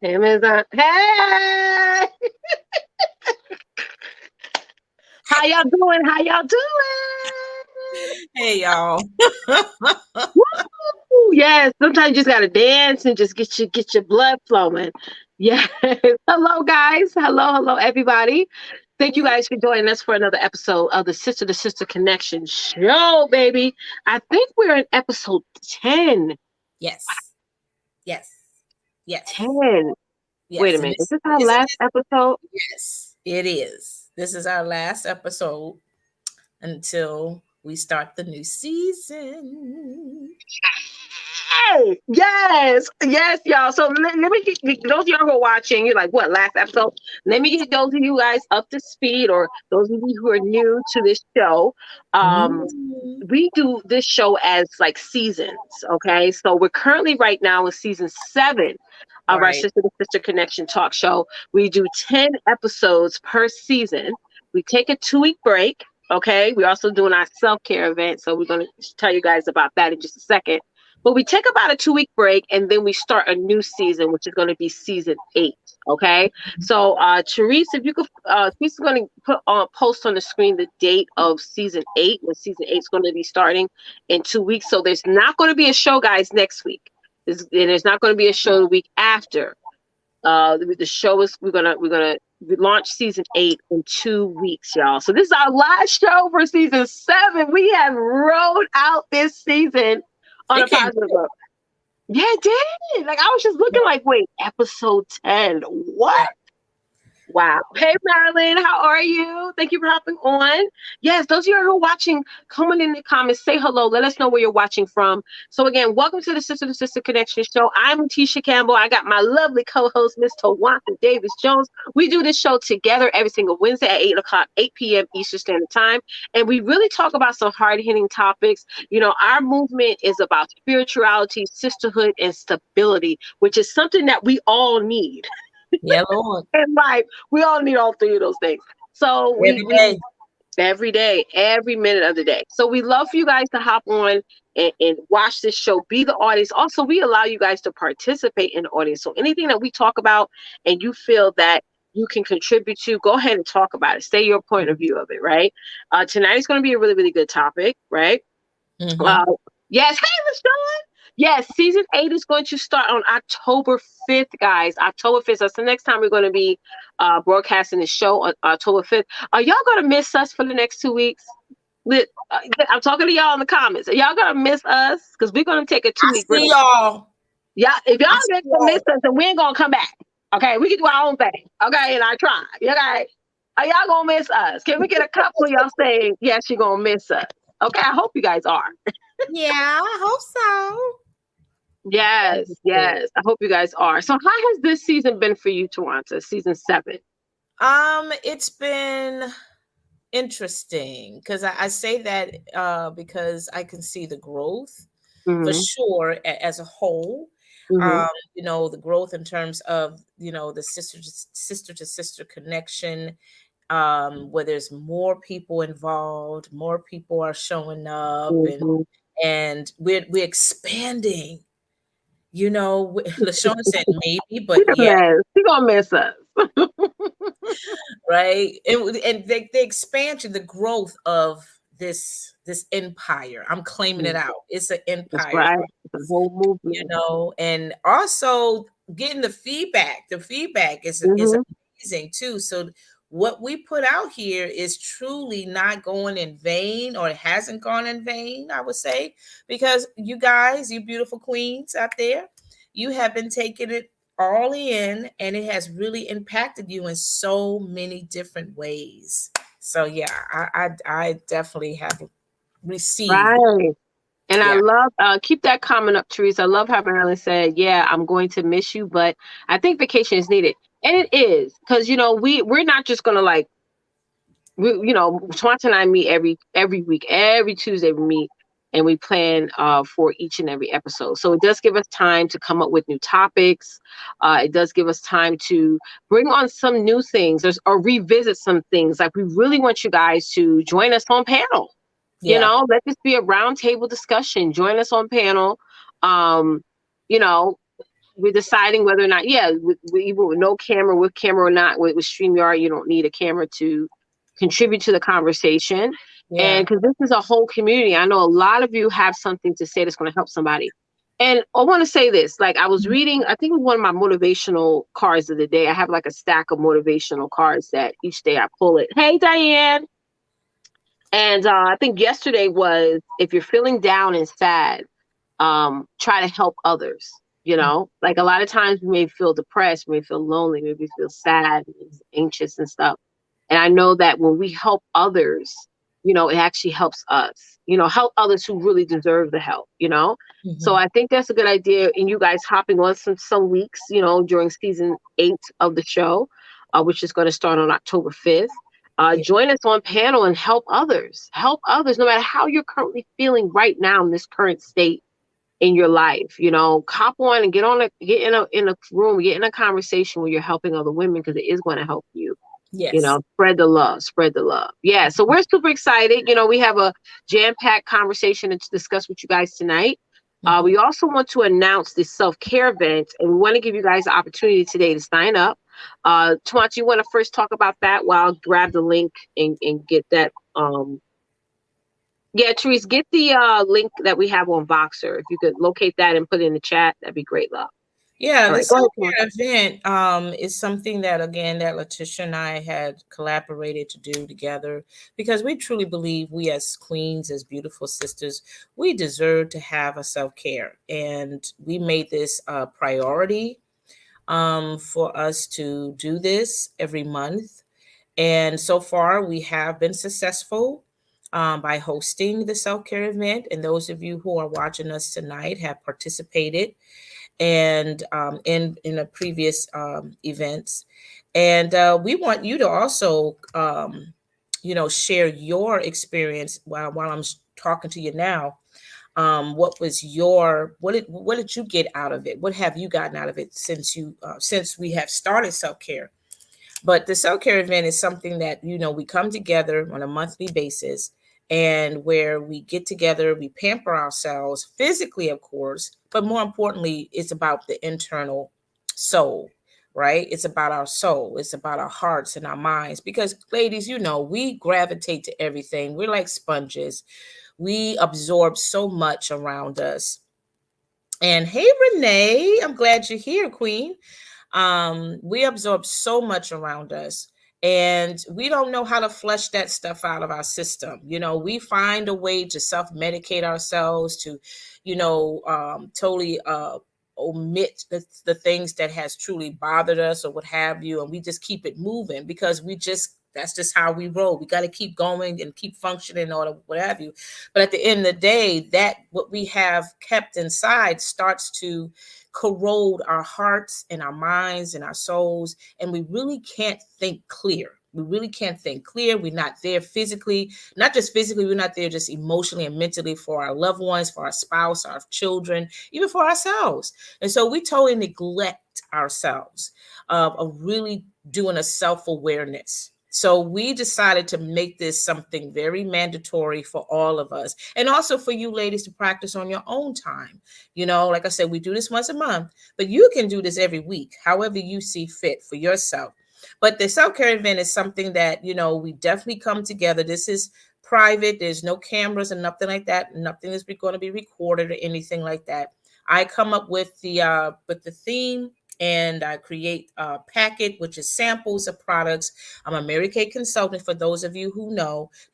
Amazon. Hey, how y'all doing? How y'all doing? Hey y'all. Woo! Yes, sometimes you just gotta dance and just get your blood flowing. Yes. Hello, guys. Hello, everybody. Thank you guys for joining us for another episode of the Sister to Sister Connection Show, baby. I think we're in episode 10. Yes. Yes. Yes. 10. Wait a Yes. And minute. Is this this our isn't last episode? yes, it is. This is our last episode until we start the new season. Hey, yes, y'all. So let me get those of y'all who are watching. You're like, what, last episode? Let me get those of you guys up to speed, or those of you who are new to this show. Mm. We do this show as like seasons. Okay, so we're currently right now in season 7 of our Right. Sister to Sister Connection talk show. We do 10 episodes per season. We take a 2-week break. Okay, we're also doing our self-care event, so we're going to tell you guys about that in just a second. But we take about a 2-week break, and then we start a new season, which is going to be season 8. Okay. So, Therese, if you could, Therese is going to put on post on the screen the date of season 8, when season 8 is going to be starting in 2 weeks. So there's not going to be a show, guys, next week. And there's not going to be a show the week after. The show is we're gonna launch season 8 in 2 weeks, y'all. So this is our last show for season 7. We have rode out this season on a It came positive note. Yeah, it did. Like, I was just looking like, wait, episode 10. What? Wow. Hey, Marilyn, how are you? Thank you for hopping on. Yes, those of you who are watching, comment in the comments, say hello. Let us know where you're watching from. So, again, welcome to the Sister to Sister Connection Show. I'm Leticia Campbell. I got my lovely co-host, Miss Twonta Davis Jones. We do this show together every single Wednesday at 8 o'clock, 8 p.m. Eastern Standard Time. And we really talk about some hard-hitting topics. You know, our movement is about spirituality, sisterhood, and stability, which is something that we all need. Yeah, Lord. In life, we all need all 3 of those things. So Every day. every day, every minute of the day. So we love for you guys to hop on and watch this show, be the audience. Also, we allow you guys to participate in the audience. So anything that we talk about and you feel that you can contribute to, go ahead and talk about it. Say your point of view of it, right? Tonight is going to be a really, really good topic, right? Mm-hmm. Yes. Hey, LaShawn. Yes, season 8 is going to start on October 5th, guys. October 5th. That's the next time we're going to be broadcasting the show on October 5th. Are y'all going to miss us for the next 2 weeks? I'm talking to y'all in the comments. Are y'all going to miss us? Because we're going to take a 2-week break. See y'all. Yeah, if y'all I going see to miss y'all. us, then we ain't going to come back. Okay, we can do our own thing. Okay, and I try. Okay, are y'all going to miss us? Can we get a couple of y'all saying, yes, you're going to miss us? Okay, I hope you guys are. Yeah, I hope so. Yes. I hope you guys are. So, how has this season been for you, Twonta? Season 7. It's been interesting because I say that because I can see the growth for Mm-hmm. sure as a whole. Mm-hmm. The growth in terms of the sister to sister connection, where there's more people involved, more people are showing up, Mm-hmm. and we're expanding. LaShawn said maybe, She but gonna yeah, miss. She gonna miss us. right. And the expansion, the growth of this empire. I'm claiming it out. It's an That's empire right. for It's a us, whole movement. and also getting the feedback. The feedback is Mm-hmm. amazing too. So what we put out here is truly not going in vain, or it hasn't gone in vain, I would say, because you guys, you beautiful queens out there, you have been taking it all in, and it has really impacted you in so many different ways. So yeah, I definitely have received. Right. And I Yeah. love, keep that comment up, Teresa. I love how Marilyn said, yeah, I'm going to miss you, but I think vacation is needed. And it is, because, we're not just going to Twanta and I meet every week, every Tuesday we meet, and we plan for each and every episode. So it does give us time to come up with new topics. It does give us time to bring on some new things, or revisit some things. Like, we really want you guys to join us on panel. Yeah. Let this be a roundtable discussion. Join us on panel. Um, you know, we're deciding whether or not, yeah, even with no camera, with camera or not, with StreamYard, you don't need a camera to contribute to the conversation. Yeah. And because this is a whole community, I know a lot of you have something to say that's going to help somebody. And I want to say this, like I was reading, I think it was one of my motivational cards of the day. I have like a stack of motivational cards that each day I pull it. Hey, Diane. And I think yesterday was, if you're feeling down and sad, try to help others. You know, like a lot of times we may feel depressed, we may feel lonely, maybe feel sad, anxious and stuff. And I know that when we help others, you know, it actually helps us, you know, help others who really deserve the help, you know. So Mm-hmm. I think that's a good idea. And you guys hopping on some weeks, you know, during season 8 of the show, which is going to start on October 5th. Yeah. Join us on panel and help others, no matter how you're currently feeling right now in this current state in your life. You know, cop on and get in a room, get in a conversation where you're helping other women, because it is going to help you. You Yes. know, spread the love, spread the love. Yeah, so we're super excited. You know, we have a jam-packed conversation to discuss with you guys tonight. Mm-hmm. We also want to announce this self-care event, and we want to give you guys the opportunity today to sign up. Twonta, you want to first talk about that while I'll grab the link and get that. Yeah, Therese, get the link that we have on Voxer. If you could locate that and put it in the chat, that'd be great, love. Yeah, All the right, go ahead, self-care Twonta. event is something that, again, that Letitia and I had collaborated to do together, because we truly believe, we as queens, as beautiful sisters, we deserve to have a self-care, and we made this a priority for us to do this every month. And so far, we have been successful by hosting the self-care event, and those of you who are watching us tonight have participated and in the previous events. And we want you to also, share your experience while I'm talking to you now. What did you get out of it? What have you gotten out of it since we have started self-care? But the self care event is something that, we come together on a monthly basis, and where we get together, we pamper ourselves physically, of course, but more importantly, it's about the internal soul, right? It's about our soul, it's about our hearts and our minds. Because, ladies, we gravitate to everything. We're like sponges, we absorb so much around us. And hey, Renee, I'm glad you're here, Queen. We absorb so much around us, and we don't know how to flush that stuff out of our system. We find a way to self-medicate ourselves, to totally omit the things that has truly bothered us or what have you, and we just keep it moving, because that's just how we roll. We got to keep going and keep functioning, or what have you. But at the end of the day, that what we have kept inside starts to corrode our hearts and our minds and our souls, and we really can't think clear. We really can't think clear. We're not there physically, not just physically, we're not there just emotionally and mentally, for our loved ones, for our spouse, our children, even for ourselves. And so we totally neglect ourselves of really doing a self-awareness. So we decided to make this something very mandatory for all of us, and also for you ladies to practice on your own time. Like I said, we do this once a month, but you can do this every week, however you see fit for yourself. But the self-care event is something that, we definitely come together. This is private. There's no cameras and nothing like that. Nothing is going to be recorded or anything like that. I come up with the theme, and I create a packet, which is samples of products. I'm a Mary Kay consultant, for those of you who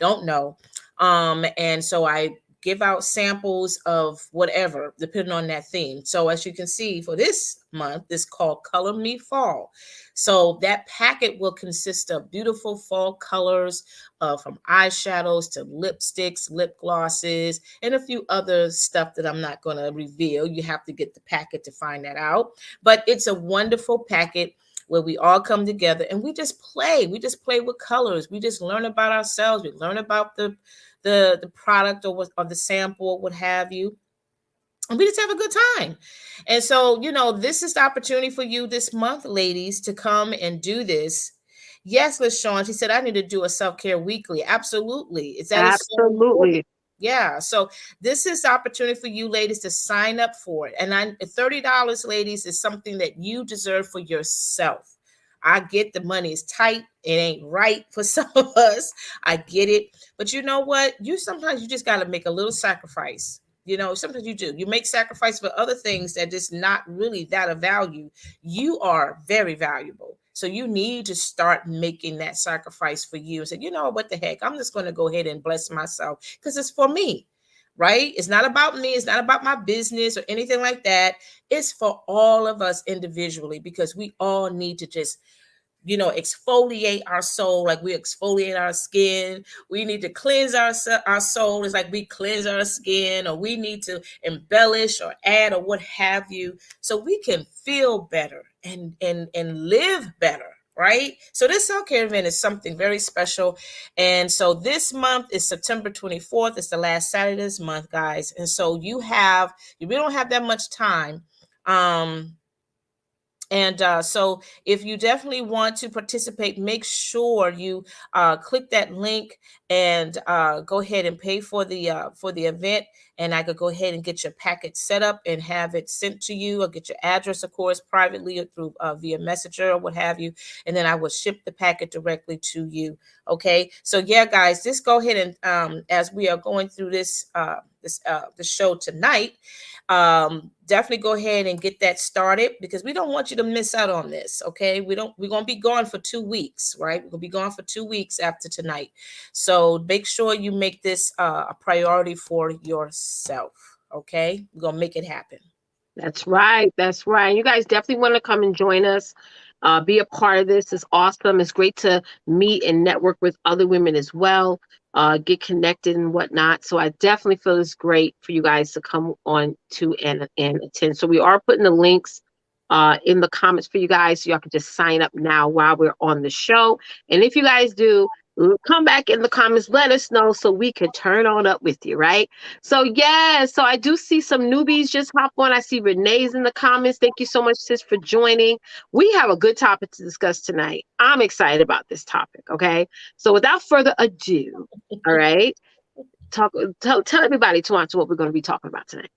don't know. And so I give out samples of whatever, depending on that theme. So as you can see, for this month, it's called Color Me Fall. So that packet will consist of beautiful fall colors, from eyeshadows to lipsticks, lip glosses, and a few other stuff that I'm not going to reveal. You have to get the packet to find that out. But it's a wonderful packet where we all come together and we just play. We just play with colors. We just learn about ourselves. We learn about the product, or the sample, or what have you. And we just have a good time. And so, this is the opportunity for you this month, ladies, to come and do this. Yes, LaShawn, she said, I need to do a self-care weekly. Absolutely. Is that is so important. Absolutely. Yeah. So this is the opportunity for you ladies to sign up for it. And $30, ladies, is something that you deserve for yourself. I get the money is tight. It ain't right for some of us. I get it. But you know what? Sometimes you just got to make a little sacrifice. Sometimes you do. You make sacrifice for other things that is not really that of value. You are very valuable. So you need to start making that sacrifice for you and say, what the heck? I'm just going to go ahead and bless myself because it's for me, right? It's not about me. It's not about my business or anything like that. It's for all of us individually because we all need to just exfoliate our soul like we exfoliate our skin. We need to cleanse our soul. It's like we cleanse our skin, or we need to embellish or add or what have you, so we can feel better and live better. Right. So this self-care event is something very special. And so this month is September 24th. It's the last Saturday this month, guys. And so we don't have that much time. And so if you definitely want to participate, make sure you click that link and go ahead and pay for the event. And I could go ahead and get your packet set up and have it sent to you. I'll get your address, of course, privately or through via Messenger or what have you. And then I will ship the packet directly to you. Okay. So yeah, guys, just go ahead and as we are going through this show tonight, definitely go ahead and get that started because we don't want you to miss out on this. Okay. We're going to be gone for 2 weeks, right? We're going to be gone for 2 weeks after tonight. So make sure you make this a priority for yourself. Okay. We're going to make it happen. That's right. That's right. You guys definitely want to come and join us. Be a part of this. It's awesome. It's great to meet and network with other women as well. Get connected and whatnot. So I definitely feel it's great for you guys to come on to and attend. So we are putting the links in the comments for you guys, so y'all can just sign up now while we're on the show. And if you guys do, come back in the comments, let us know so we can turn on up with you, right? So yeah, so I do see some newbies just hop on. I see Renee's in the comments. Thank you so much, sis, for joining. We have a good topic to discuss tonight. I'm excited about this topic. Okay, so without further ado, all right, tell everybody to watch what we're going to be talking about tonight.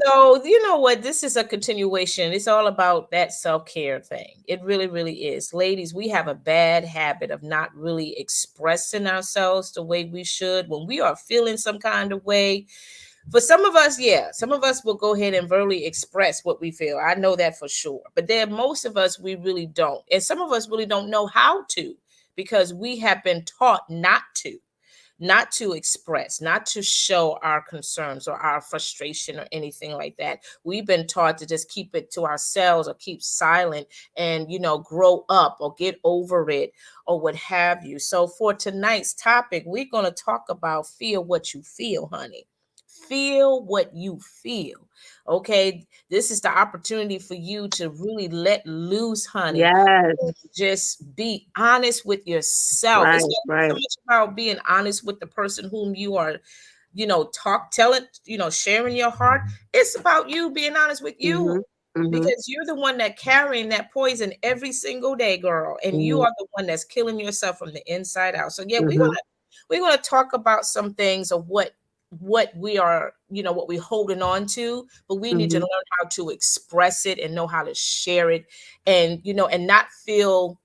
So, you know what? This is a continuation. It's all about that self-care thing. It really, really is. Ladies, we have a bad habit of not really expressing ourselves the way we should when we are feeling some kind of way. For some of us, yeah, some of us will go ahead and verbally express what we feel. I know that for sure. But then most of us, we really don't. And some of us really don't know how to because we have been taught not to express, not to show our concerns or our frustration or anything like that. We've been taught to just keep it to ourselves or keep silent and, grow up or get over it or what have you. So for tonight's topic, we're going to talk about feel what you feel, honey. Feel what you feel. Okay. This is the opportunity for you to really let loose, honey. Yes. Just be honest with yourself. Right, It's not right. so much about being honest with the person whom you are, sharing your heart. It's about you being honest with you. Mm-hmm, mm-hmm, Because you're the one that carrying that poison every single day, girl. And you mm-hmm, are the one that's killing yourself from the inside out. So yeah, mm-hmm, we're gonna talk about some things of what we are, what we're holding on to, but we need to mm-hmm, learn how to express it and know how to share it and and not feel,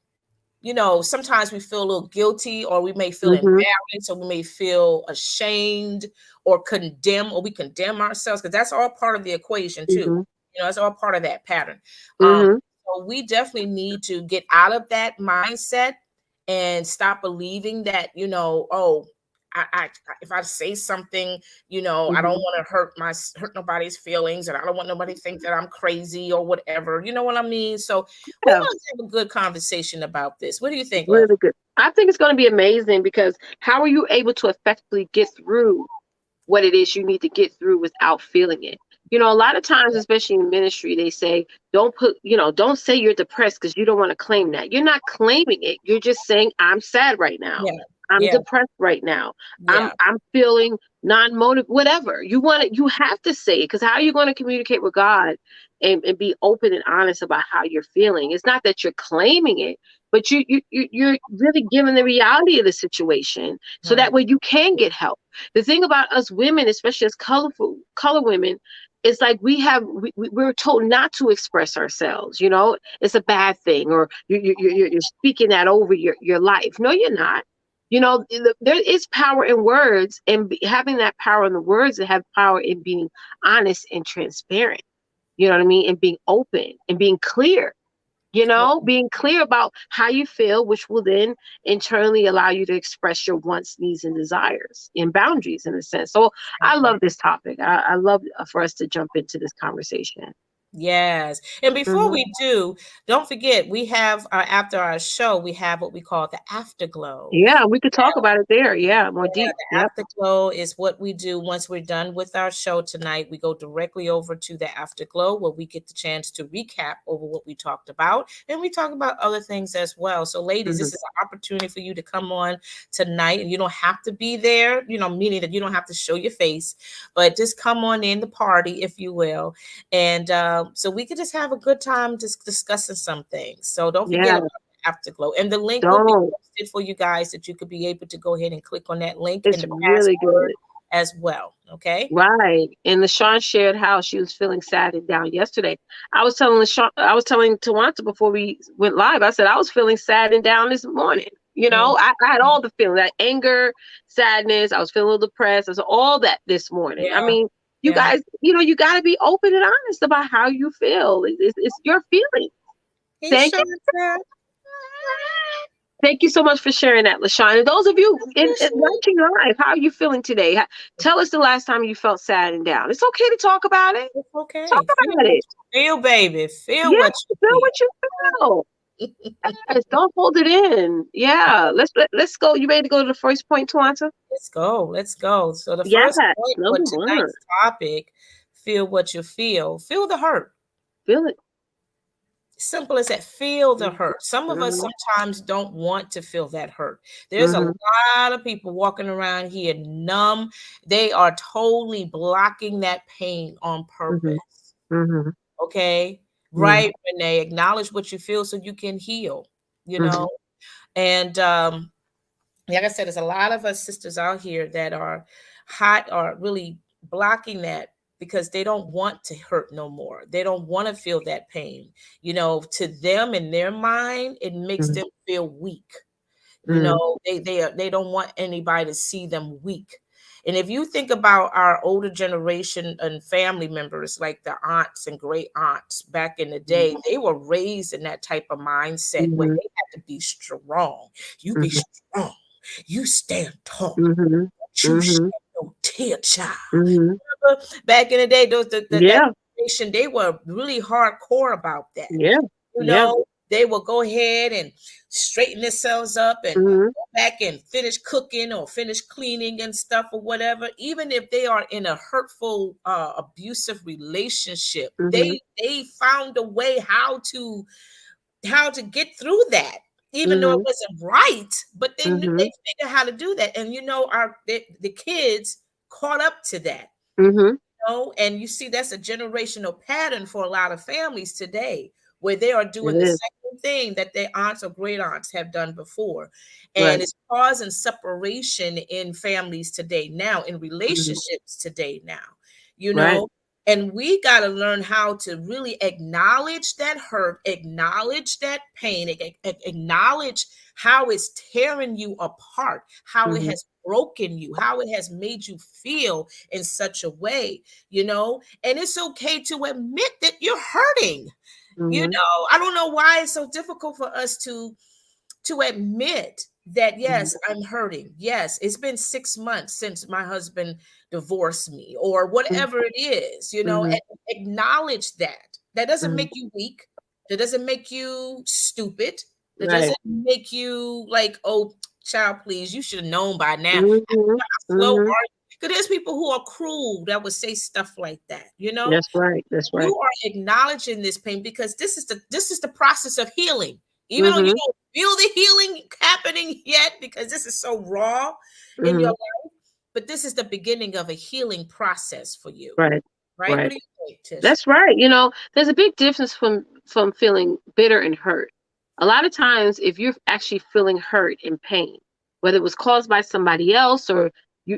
sometimes we feel a little guilty or we may feel mm-hmm, embarrassed or we may feel ashamed or we condemn ourselves because that's all part of the equation too. mm-hmm, It's all part of that pattern. mm-hmm, So we definitely need to get out of that mindset and stop believing that, oh, I if I say something, I don't mm-hmm. want to hurt nobody's feelings, and I don't want nobody to think that I'm crazy or whatever. You know what I mean? So we're Yeah, going to have a good conversation about this. What do you think, love? really good. I think it's going to be amazing because how are you able to effectively get through what it is you need to get through without feeling it? A lot of times, especially in ministry, they say, don't say you're depressed because you don't want to claim that. You're not claiming it. You're just saying, I'm sad right now. Yeah, I'm yeah, depressed right now. I'm yeah, I'm feeling non-motive, whatever. You have to say it because how are you going to communicate with God and be open and honest about how you're feeling? It's not that you're claiming it, but you're really giving the reality of the situation so right, that way you can get help. The thing about us women, especially as color women, it's like we're told not to express ourselves. You know, it's a bad thing, or you're speaking that over your life. No, you're not. You know, there is power in words, and having that power in the words, that have power in being honest and transparent. You know what I mean? And being open and being clear, you know, being clear about how you feel, which will then internally allow you to express your wants, needs, and desires and boundaries in a sense. So I love this topic. I love for us to jump into this conversation. Yes. And before Hmm. we do, don't forget, we have after our show, we have what we call the afterglow. Yeah, we could talk about it there. Yeah, more Yeah, deep. the Yep. afterglow is what we do once we're done with our show tonight. We go directly over to the afterglow where we get the chance to recap over what we talked about. And we talk about other things as well. So, ladies, Hmm. this is an opportunity for you to come on tonight. And you don't have to be there, meaning that you don't have to show your face, but just come on in the party, if you will. And so we could just have a good time just discussing some things. So, don't forget Yeah. about Afterglow. And the link will be Don't. posted for you guys that you could be able to go ahead and click on that link and It's the really password good. as well. Okay. Right. And LaShawn shared how she was feeling sad and down yesterday. I was telling Tawanta before we went live, I said I was feeling sad and down this morning. You Mm. know, I had all the feeling, that anger, sadness. I was feeling a little depressed. I was all that this morning. I Yeah. mean, you Yeah. guys, you got to be open and honest about how you feel. It's your feeling. Hey, Thank you. Shanta. Thank you so much for sharing that, LaShawn. And those of you in It's watching live, how are you feeling today? Tell us the last time you felt sad and down. It's okay to talk about it. Talk okay. Feel about what it. you feel, baby. Feel Yeah, what feel you what you feel. feel. Yes, don't hold it in. Yeah, let's go. You ready to go to the first point, Tawanta? Let's go. Let's go. So the Yeah, first point for number one. tonight's topic, feel what you feel. Feel the hurt. Feel it. Simple as that. Feel the Mm-hmm. hurt. Some of us sometimes don't want to feel that hurt. There's a Mm-hmm. lot of people walking around here numb. They are totally blocking that pain on Mm-hmm. purpose. Mm-hmm. Okay. Mm-hmm. Right, Renee. Acknowledge what you feel so you can heal, you Mm-hmm. know. And like I said, there's a lot of us sisters out here that are hot or really blocking that because they don't want to hurt no more. They don't want to feel that pain. To them in their mind, it makes them feel weak. Mm-hmm. They don't want anybody to see them weak. And if you think about our older generation and family members, like the aunts and great aunts back in the day, they were raised in that type of mindset where Mm-hmm. they had to be strong. You be Mm-hmm. strong. You stand tall. Mm-hmm. Don't you shed Mm-hmm. no tear, child. Mm-hmm. Back in the day, that Yeah. generation, they were really hardcore about that. Yeah. You Yeah. know, they will go ahead and straighten themselves up and Mm-hmm. go back and finish cooking or finish cleaning and stuff or whatever. Even if they are in a hurtful, abusive relationship, Mm-hmm. they found a way how to get through that, even though it Mm-hmm. wasn't right. But Mm-hmm. they figured how to do that, and the kids caught up to that. Mm-hmm. And you see that's a generational pattern for a lot of families today where they are It doing the is. same thing that their aunts or great aunts have done before, and Right. it's causing separation in families today now, in Mm-hmm. relationships today now, you Right. know and we got to learn how to really acknowledge that hurt, acknowledge that pain, acknowledge how it's tearing you apart, how it Mm-hmm. has broken you, how it has made you feel in such a way, and it's okay to admit that you're hurting. Mm-hmm. I don't know why it's so difficult for us to admit that, Mm-hmm. yes, I'm hurting. Yes, it's been 6 months since my husband divorced me or whatever it is, Mm-hmm. acknowledge that. That doesn't Mm-hmm. make you weak. That doesn't make you stupid. That Right. doesn't make you like, oh, child, please, you should have known by now. Mm-hmm. Slow Mm-hmm. argument. Because there's people who are cruel that would say stuff like that. That's right. That's right. You are acknowledging this pain because this is the process of healing. Even though you Mm-hmm. don't feel the healing happening yet, because this is so raw in your Mm-hmm. life, but this is the beginning of a healing process for you. Right. Right? What Right. do you think, Tish? That's right. There's a big difference from feeling bitter and hurt. A lot of times, if you're actually feeling hurt and pain, whether it was caused by somebody else or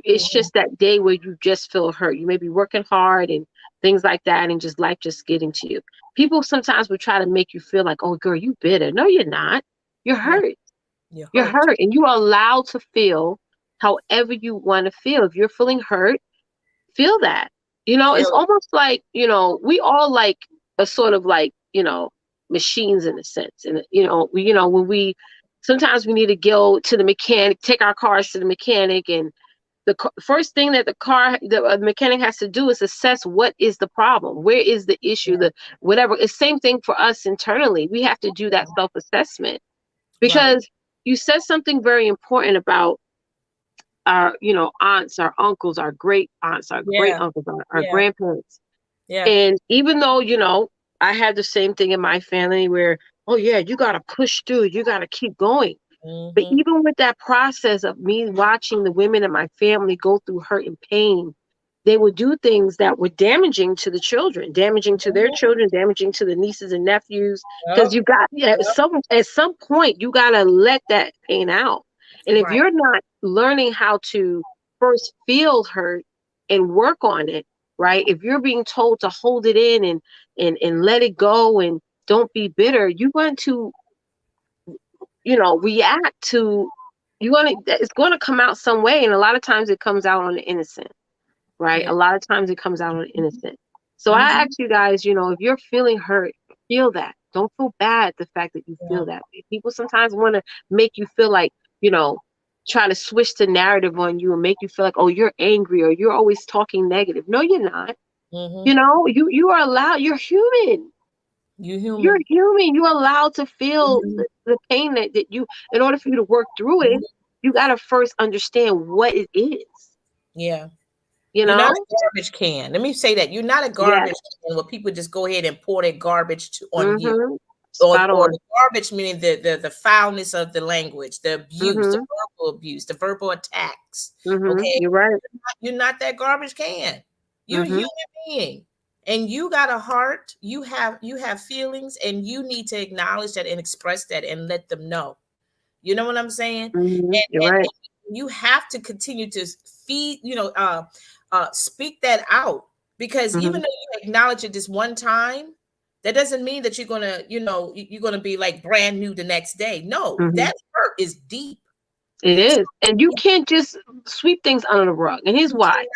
It's just that day where you just feel hurt. You may be working hard and things like that, and just life just getting to you. People sometimes will try to make you feel like, oh girl, you bitter. No, you're not. You're Yeah. hurt. You're You're hurt. hurt, and you are allowed to feel however you want to feel. If you're feeling hurt, feel that. It's Feel it. almost like, we all like a sort of like, machines in a sense. And, when sometimes we need to go to the mechanic, take our cars to the mechanic, and first thing that the mechanic has to do is assess what is the problem, where is the issue, Yeah. the whatever. It's same thing for us internally. We have to do that self-assessment, Right. because you said something very important about our, aunts, our uncles, our great aunts, our great Yeah. uncles, our Yeah. grandparents. Yeah. And even though, I had the same thing in my family where, oh yeah, you got to push through, you got to keep going. But Mm-hmm. even with that process of me watching the women in my family go through hurt and pain, they would do things that were damaging to the children, damaging to their children, damaging to the nieces and nephews. Because Yep. you got, yeah, Yep. at some point you gotta let that pain out. And if Right. you're not learning how to first feel hurt and work on it, right? If you're being told to hold it in and let it go and don't be bitter, you're going to, react to, it's going to come out some way. And a lot of times it comes out on the innocent, right? Yeah. A lot of times it comes out on the innocent. So I Mm-hmm. ask you guys, if you're feeling hurt, feel that. Don't feel bad the fact that you Yeah. feel that. People sometimes want to make you feel like, you know, try to switch the narrative on you and make you feel like, oh, you're angry or you're always talking negative. No, you're not. Mm-hmm. You are allowed. You're human. You You're human. human. You're allowed to feel Mm-hmm. the pain that you, in order for you to work through it, you got to first understand what it is, Yeah. you You're not know? a garbage can. Let me say that. You're not a Yeah. garbage can where people just go ahead and pour their garbage on you. Mm-hmm. Or Spot or on. the garbage meaning the foulness of the language, the abuse, the Mm-hmm. verbal abuse, the verbal attacks. Mm-hmm. Okay? You're right. You're not that garbage can. You're a Mm-hmm. human being. And you got a heart, you have feelings, and you need to acknowledge that and express that and let them know. You know what I'm saying? Mm-hmm. You're And right. you have to continue to feed, speak that out, because Mm-hmm. even though you acknowledge it this one time, that doesn't mean that you're gonna, you're gonna be like brand new the next day. No, Mm-hmm. that hurt is deep. It So is. And you you can't just sweep things under the rug. And here's why. can't.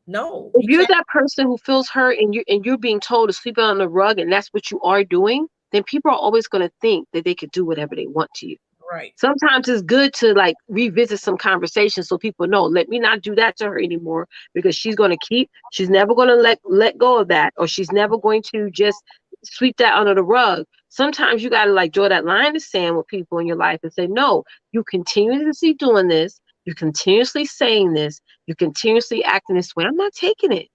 No, If you you're can't. that person who feels hurt and you're being told to sweep it under the rug and that's what you are doing, then people are always going to think that they could do whatever they want to you. Right. Sometimes it's good to like revisit some conversations so people know, let me not do that to her anymore, because she's never going to let go of that, or she's never going to just sweep that under the rug. Sometimes you got to like draw that line in the sand with people in your life and say, no, you continuously doing this, you continuously saying this, you continuously acting this way, I'm not taking it.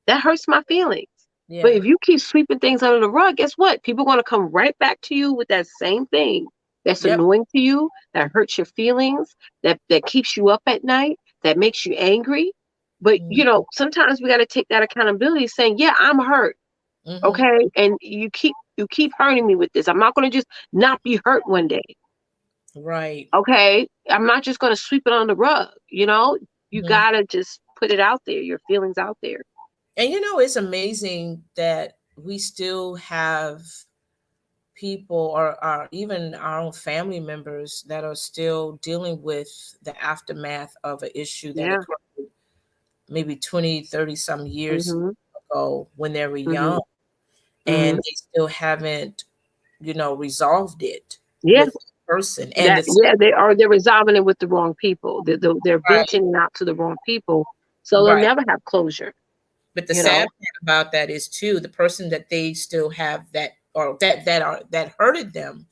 That hurts my feelings. But Yeah. if you keep sweeping things under the rug, guess what? People are going to come right back to you with that same thing that's Yep. annoying to you, that hurts your feelings, that keeps you up at night, that makes you angry. But sometimes we got to take that accountability, saying, "Yeah, I'm hurt, Mm-hmm. okay, and you keep hurting me with this. I'm not going to just not be hurt one day, Right. okay? I'm not just going to sweep it on the rug. You Mm-hmm. got to just put it out there, your feelings out there." And it's amazing that we still have people, or even our own family members, that are still dealing with the aftermath of an issue that Yeah. occurred maybe 20, 30 some years Mhm. ago when they were young, Mhm. and Mhm. they still haven't, resolved it Yeah. with the person. And That, it's yeah, they're resolving it with the wrong people. They're right, venting it out to the wrong people, so they'll right. never have closure. But the You sad know. part about that is too, the person that they still have that, or that hurted them,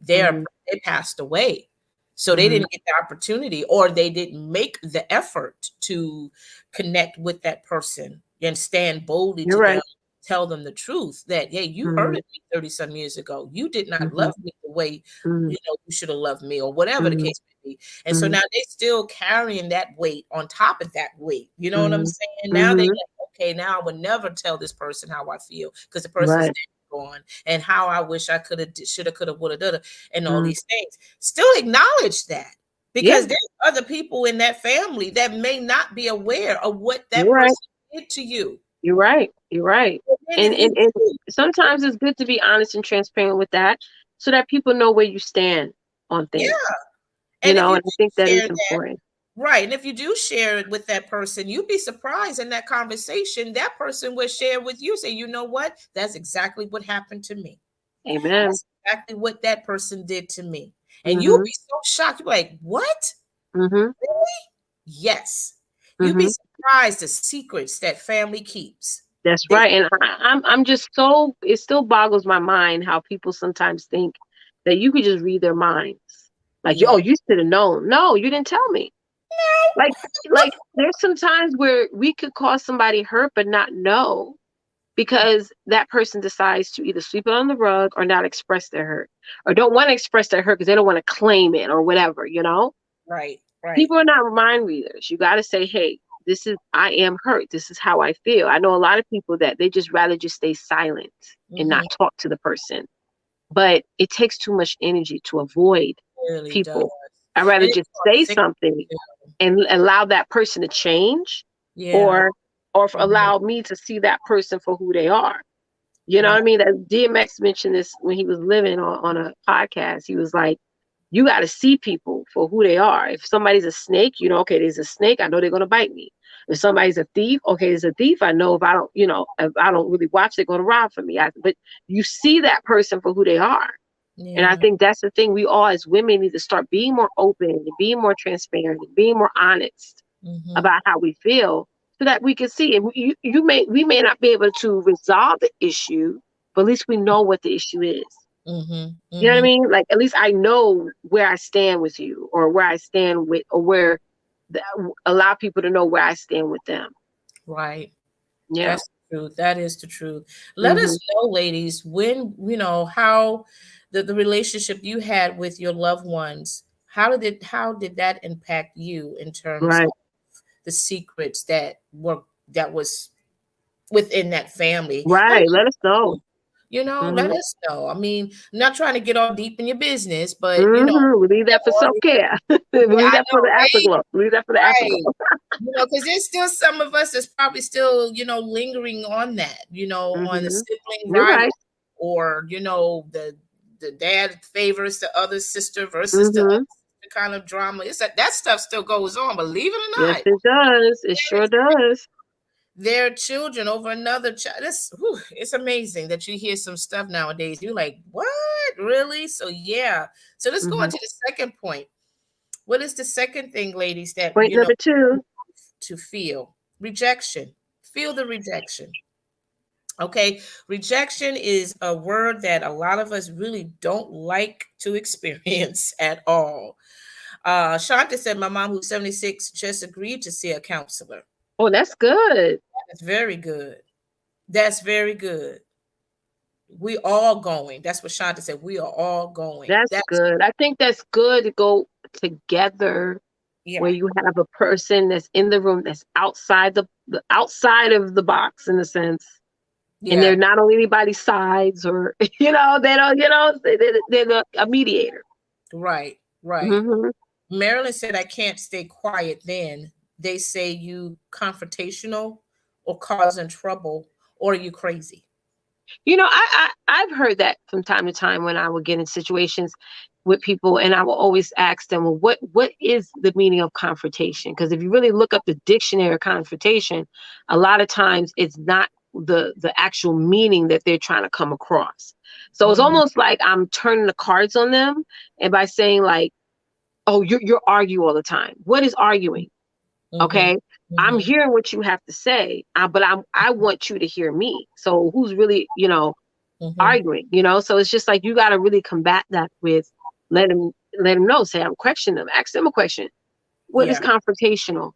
Mhm. they passed away. So they Mhm. didn't get the opportunity, or they didn't make the effort to connect with that person and stand boldly You're to them, right. tell them the truth that, hey, you Mhm. hurted me 30 some years ago. You did not Mhm. love me the way Mhm. you should have loved me, or whatever the Mhm. case may be. And so Mhm. now they still carrying that weight on top of that weight. You know what I'm Mhm. saying? Now they Mhm. like, okay, now I would never tell this person how I feel, because the person's Right. dead and gone, and how I wish I could have, should have, could have, would have, done, and all Mhm. these things. Still acknowledge that, Yeah, because there's other people in that family that may not be aware of what you're that right. person did to you. You're right. You're right. And if you And do, sometimes it's good to be honest and transparent with that so that people know where you stand on yeah. things, And if you and I think do that share is that, important. right, and if you do share it with that person, you'd be surprised in that conversation, that person will share with you, say, you know what? That's exactly what happened to me. Amen. That's exactly what that person did to me. And you'll Mhm. be so shocked. You're like, what? Mhm. Yes. You'd be Mhm. surprised the secrets that family keeps. That's They, right. And I'm just so, it still boggles my mind how people sometimes think that you could just read their minds. Like, oh, yeah. you should have known. No, you didn't tell me. Like there's some times where we could cause somebody hurt but not know because that person decides to either sweep it on the rug or not express their hurt or don't want to express their hurt because they don't want to claim it or whatever. Right, right. People are not mind readers. You got to say, hey, I am hurt. This is how I feel. I know a lot of people that they just rather just stay silent and not Mm-hmm. talk to the person, but it takes too much energy to avoid Really does. people. I'd rather And it's just say toxic something too. and allow that person to change, Yeah. or Mhm. allow me to see that person for who they are. You know Yeah. what I mean? That DMX mentioned this when he was living on a podcast. He was like, you got to see people for who they are. If somebody's a snake, okay, there's a snake. I know they're going to bite me. If somebody's a thief, okay, there's a thief. I know if I don't really watch, they're going to rob from me. But you see that person for who they are. And I Yeah. think that's the thing. We all as women need to start being more open and being more transparent and being more honest Mhm. about how we feel so that we can see. And we may not be able to resolve the issue, but at least we know what the issue is. Mhm. You know what I Mhm. mean? Like at least I know where I stand with you, or where I stand with, or where the, allow people to know where I stand with them. Right. Yeah. That's the truth. That is the truth. Let Hmm. us know, ladies, when how the relationship you had with your loved ones, how did that impact you in terms Right. of the secrets that was within that family? How Right. did Let us know. let Hmm. us know. I mean, I'm not trying to get all deep in your business, but We leave that for self care. We yeah, leave I that for the know, right? afterglow. We leave that for the afterglow. Right. Because there's still some of us that's probably still, lingering on that, on the Hmm. sibling You're rivalry, right. or, the dad favors the other sister versus the Hmm. other sister kind of drama. It's that stuff still goes on, believe it or Yes, not. it does. It sure does. Their children over another child. It's amazing that you hear some stuff nowadays. You're like, what? Really? So yeah. So let's go on Hmm. to the second point. What is the second thing, ladies, that Point number two. to feel? Rejection. Feel the rejection. Okay. Rejection is a word that a lot of us really don't like to experience at all. Shanta said, my mom, who's 76, just agreed to see a counselor. Oh, that's good. That's very good. That's very good. We all going. That's what Shanta said. We are all going. That's That's good. I think that's good to go together yeah. where you have a person that's in the room that's outside the outside of the box in a sense. And they're Yeah. not on anybody's sides or they don't, they're a mediator. Right. Right. Hmm. Marilyn said, I can't stay quiet then. They say you confrontational or causing trouble or are you crazy? I've heard that from time to time when I would get in situations with people, and I will always ask them, well, what is the meaning of confrontation? Because if you really look up the dictionary of confrontation, a lot of times it's not the actual meaning that they're trying to come across. So it's Mm-hmm. almost like I'm turning the cards on them, and by saying like, oh, you're argue all the time. What is arguing? Mm-hmm. Okay. I'm Mm-hmm. hearing what you have to say, but I want you to hear me. So who's really, Mm-hmm. arguing, so it's just like you got to really combat that with let him let him know, say I'm questioning them, ask them a question. What is Yeah. confrontational?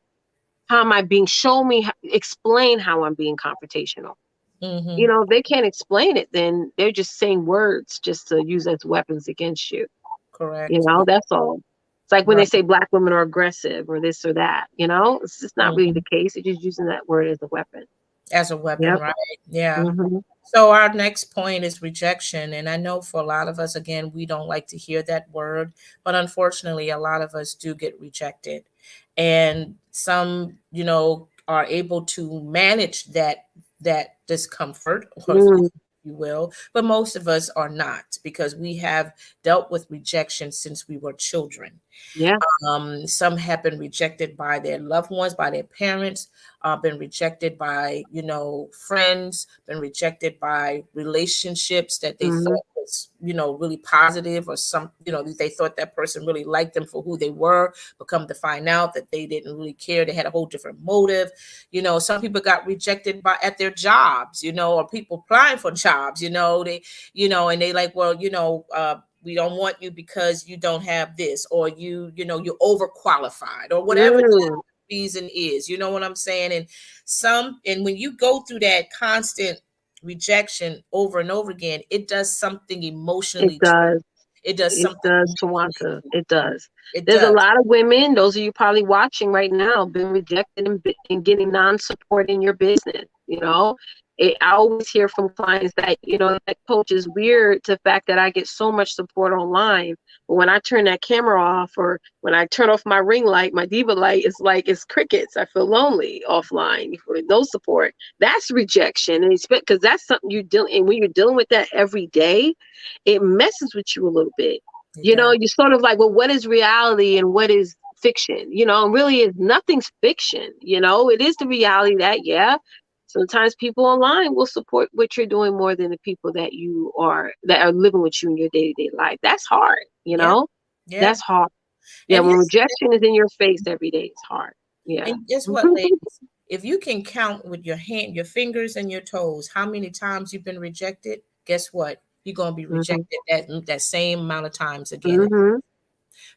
How am I being, show me, explain how I'm being confrontational. Mm-hmm. If they can't explain it, then they're just saying words just to use as weapons against you. Correct. That's all. It's like when they Right. say black women are aggressive or this or that, it's just not really Mm-hmm. the case. They're just using that word as a weapon. As a weapon, Yep. right? Yeah. Hmm. So our next point is rejection. And I know for a lot of us, again, we don't like to hear that word, but unfortunately, a lot of us do get rejected. And some, are able to manage that discomfort, or if Mm, you will, but most of us are not, because we have dealt with rejection since we were children. yeah. Some have been rejected by their loved ones, by their parents, been rejected by, friends, been rejected by relationships that they Mm-hmm. thought was, really positive, or they thought that person really liked them for who they were, but come to find out that they didn't really care. They had a whole different motive. Some people got rejected at their jobs, or people applying for jobs, and they like, well, we don't want you because you don't have this, or you're overqualified, or whatever the Mm, reason is. You know what I'm saying? And when you go through that constant rejection over and over again, it does something it emotionally to you. does. It does It something does, mentally Tawanta. to you. It does. It There's a does. lot of women, those of you probably watching right now, been rejected and getting non-support in your business. I always hear from clients that, that coach is weird to the fact that I get so much support online. But when I turn that camera off, or when I turn off my ring light, my diva light, it's like it's crickets. I feel lonely offline for no support. That's rejection. And it's because that's something you're dealing, and when you're dealing with that every day, it messes with you a little bit. It does. You're sort of like, well, what is reality and what is fiction? And really is nothing's fiction. It is the reality that, yeah, sometimes people online will support what you're doing more than the people that are living with you in your day-to-day life. That's hard, Yeah. Yeah. that's hard. Yeah, And when yes, rejection is in your face every day, it's hard. Yeah. and guess what, ladies? If you can count with your fingers and your toes, how many times you've been rejected, guess what? You're gonna be Hmm. rejected that same amount of times again, Hmm.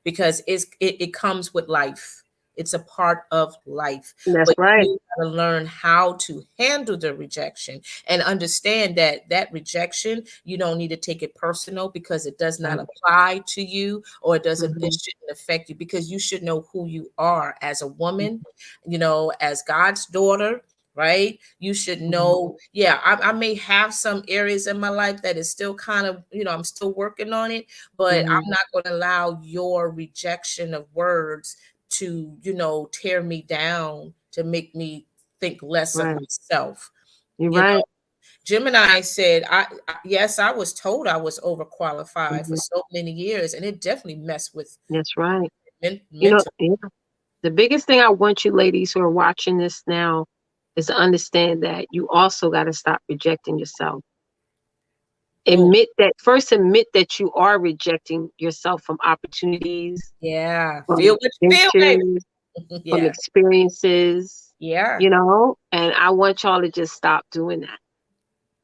because it comes with life. It's a part of life. That's But right. you got to learn how to handle the rejection, and understand that rejection, you don't need to take it personal, because it does not Right. apply to you, or it Hmm. shouldn't affect you, because you should know who you are as a woman, as God's daughter. Right, you should Hmm. know. Yeah, I may have some areas in my life that is still kind of, I'm still working on it, but Hmm. I'm not going to allow your rejection of words to, tear me down, to make me think less of Right. myself. You're You know, right. Gemini said, yes, I was told I was overqualified for Hmm. so many years, and it definitely messed with That's right. mental. Yeah, the biggest thing I want you ladies who are watching this now is to understand that you also got to stop rejecting yourself. Oh, Admit that you are rejecting yourself from opportunities, yeah. from Feel what you feel, adventures, baby. from Yeah. experiences, Yeah. and I want y'all to just stop doing that.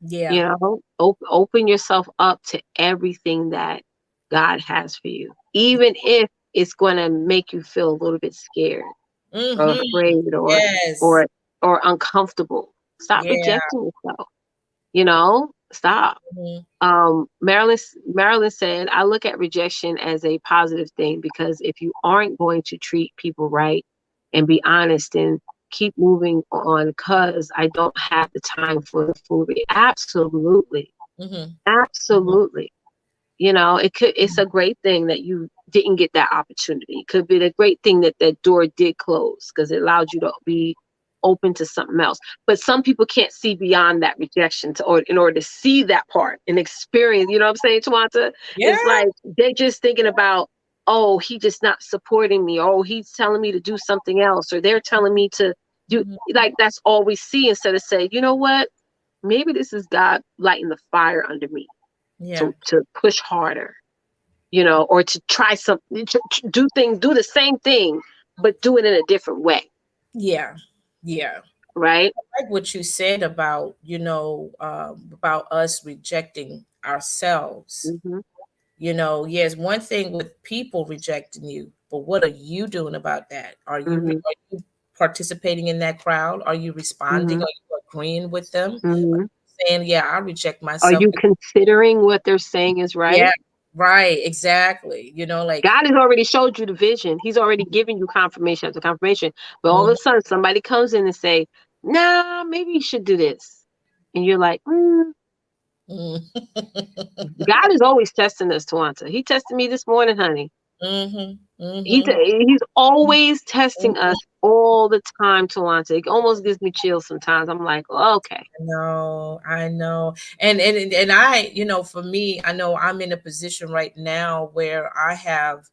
Yeah. Open yourself up to everything that God has for you, even if it's going to make you feel a little bit scared or Mm-hmm. afraid Yes. or or uncomfortable. Stop Yeah. rejecting yourself. Stop. Mhm. Marilyn said, I look at rejection as a positive thing, because if you aren't going to treat people right and be honest and keep moving on, because I don't have the time for the foolery. Absolutely. Mhm. Mhm. Absolutely. It's a great thing that you didn't get that opportunity. It could be a great thing that that door did close, because it allowed you to be open to something else. But some people can't see beyond that rejection or in order to see that part and experience, you know what I'm saying, Tawanta? It's Yeah. like they're just thinking about, oh, he just not supporting me. Oh, he's telling me to do something else, or they're telling me to do, Mhm. like, that's all we see, instead of saying, you know what? Maybe this is God lighting the fire under me Yeah. to push harder, or to try something, to do the same thing, but do it in a different way, Yeah. Yeah. right? Like what you said about, about us rejecting ourselves. Hmm. Yes, one thing with people rejecting you, but what are you doing about that? Hmm. Are you participating in that crowd? Are you responding? Hmm. Are you agreeing with them? Hmm. Saying, yeah, I reject Are myself. you considering what they're saying is Yeah, right? right, exactly. Like, God has already showed you the vision. He's already given you confirmation after confirmation. But all of mhm, a sudden, somebody comes in and say, "Nah, maybe you should do this," and you're like, mm. Mm. God is always testing us, Twanta. He tested me this morning, honey. Mhm. He Mhm. he's always testing Mhm. us all the time, Twanta. It almost gives me chills sometimes. I'm like, oh, okay. No, I know. And I, for me, I know I'm in a position right now where I have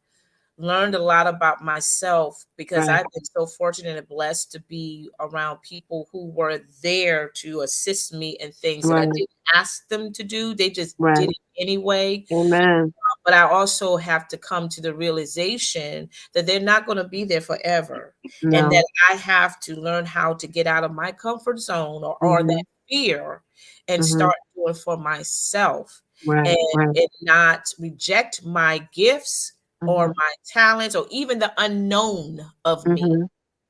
learned a lot about myself because Right, I've been so fortunate and blessed to be around people who were there to assist me in things that I right, didn't ask them to do. They just did right. it anyway. Amen. But I also have to come to the realization that they're not going to be there forever, and that No. I have to learn how to get out of my comfort zone or Mm-hmm. that fear and Mm-hmm. start doing for myself, and, Right, right. and not reject my gifts or Mm-hmm. my talents or even the unknown of me. Mm-hmm.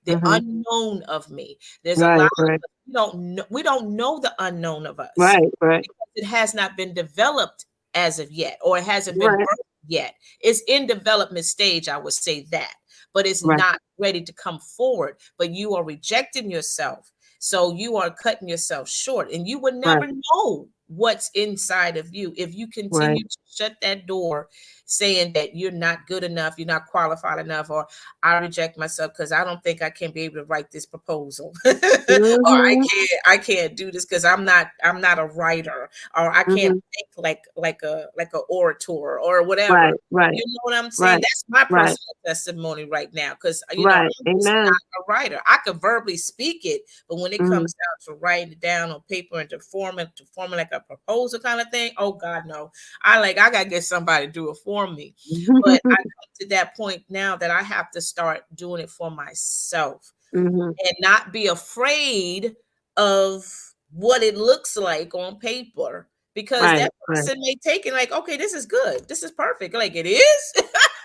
The Mm-hmm. unknown of me. There's a lot Right, of right. us, we don't know the unknown of us Right, right. because it has not been developed as of yet, or it hasn't been Right, birthed yet. It's in development stage, I would say that, but it's right, not ready to come forward. But you are rejecting yourself. So you are cutting yourself short, and you would right, never know what's inside of you if you right. continue to shut that door saying that you're not good enough, you're not qualified enough, or I reject myself because I don't think I can be able to write this proposal, or Mm-hmm. I can't do this because I'm not a writer, or I can't Mm-hmm. think like a orator or Right, whatever. right, You know what I'm saying? right, That's my right, personal testimony right now because right. I'm just Amen. not a writer. I could verbally speak it, but when it Mm-hmm. comes down to writing it down on paper and to forming like a proposal kind of thing, oh God, no. I gotta get somebody to do it for me. But I come to that point now that I have to start doing it for myself Mm-hmm. and not be afraid of what it looks like on paper because Right, that right. person may take it like, okay, this is good. This is perfect. Like it is.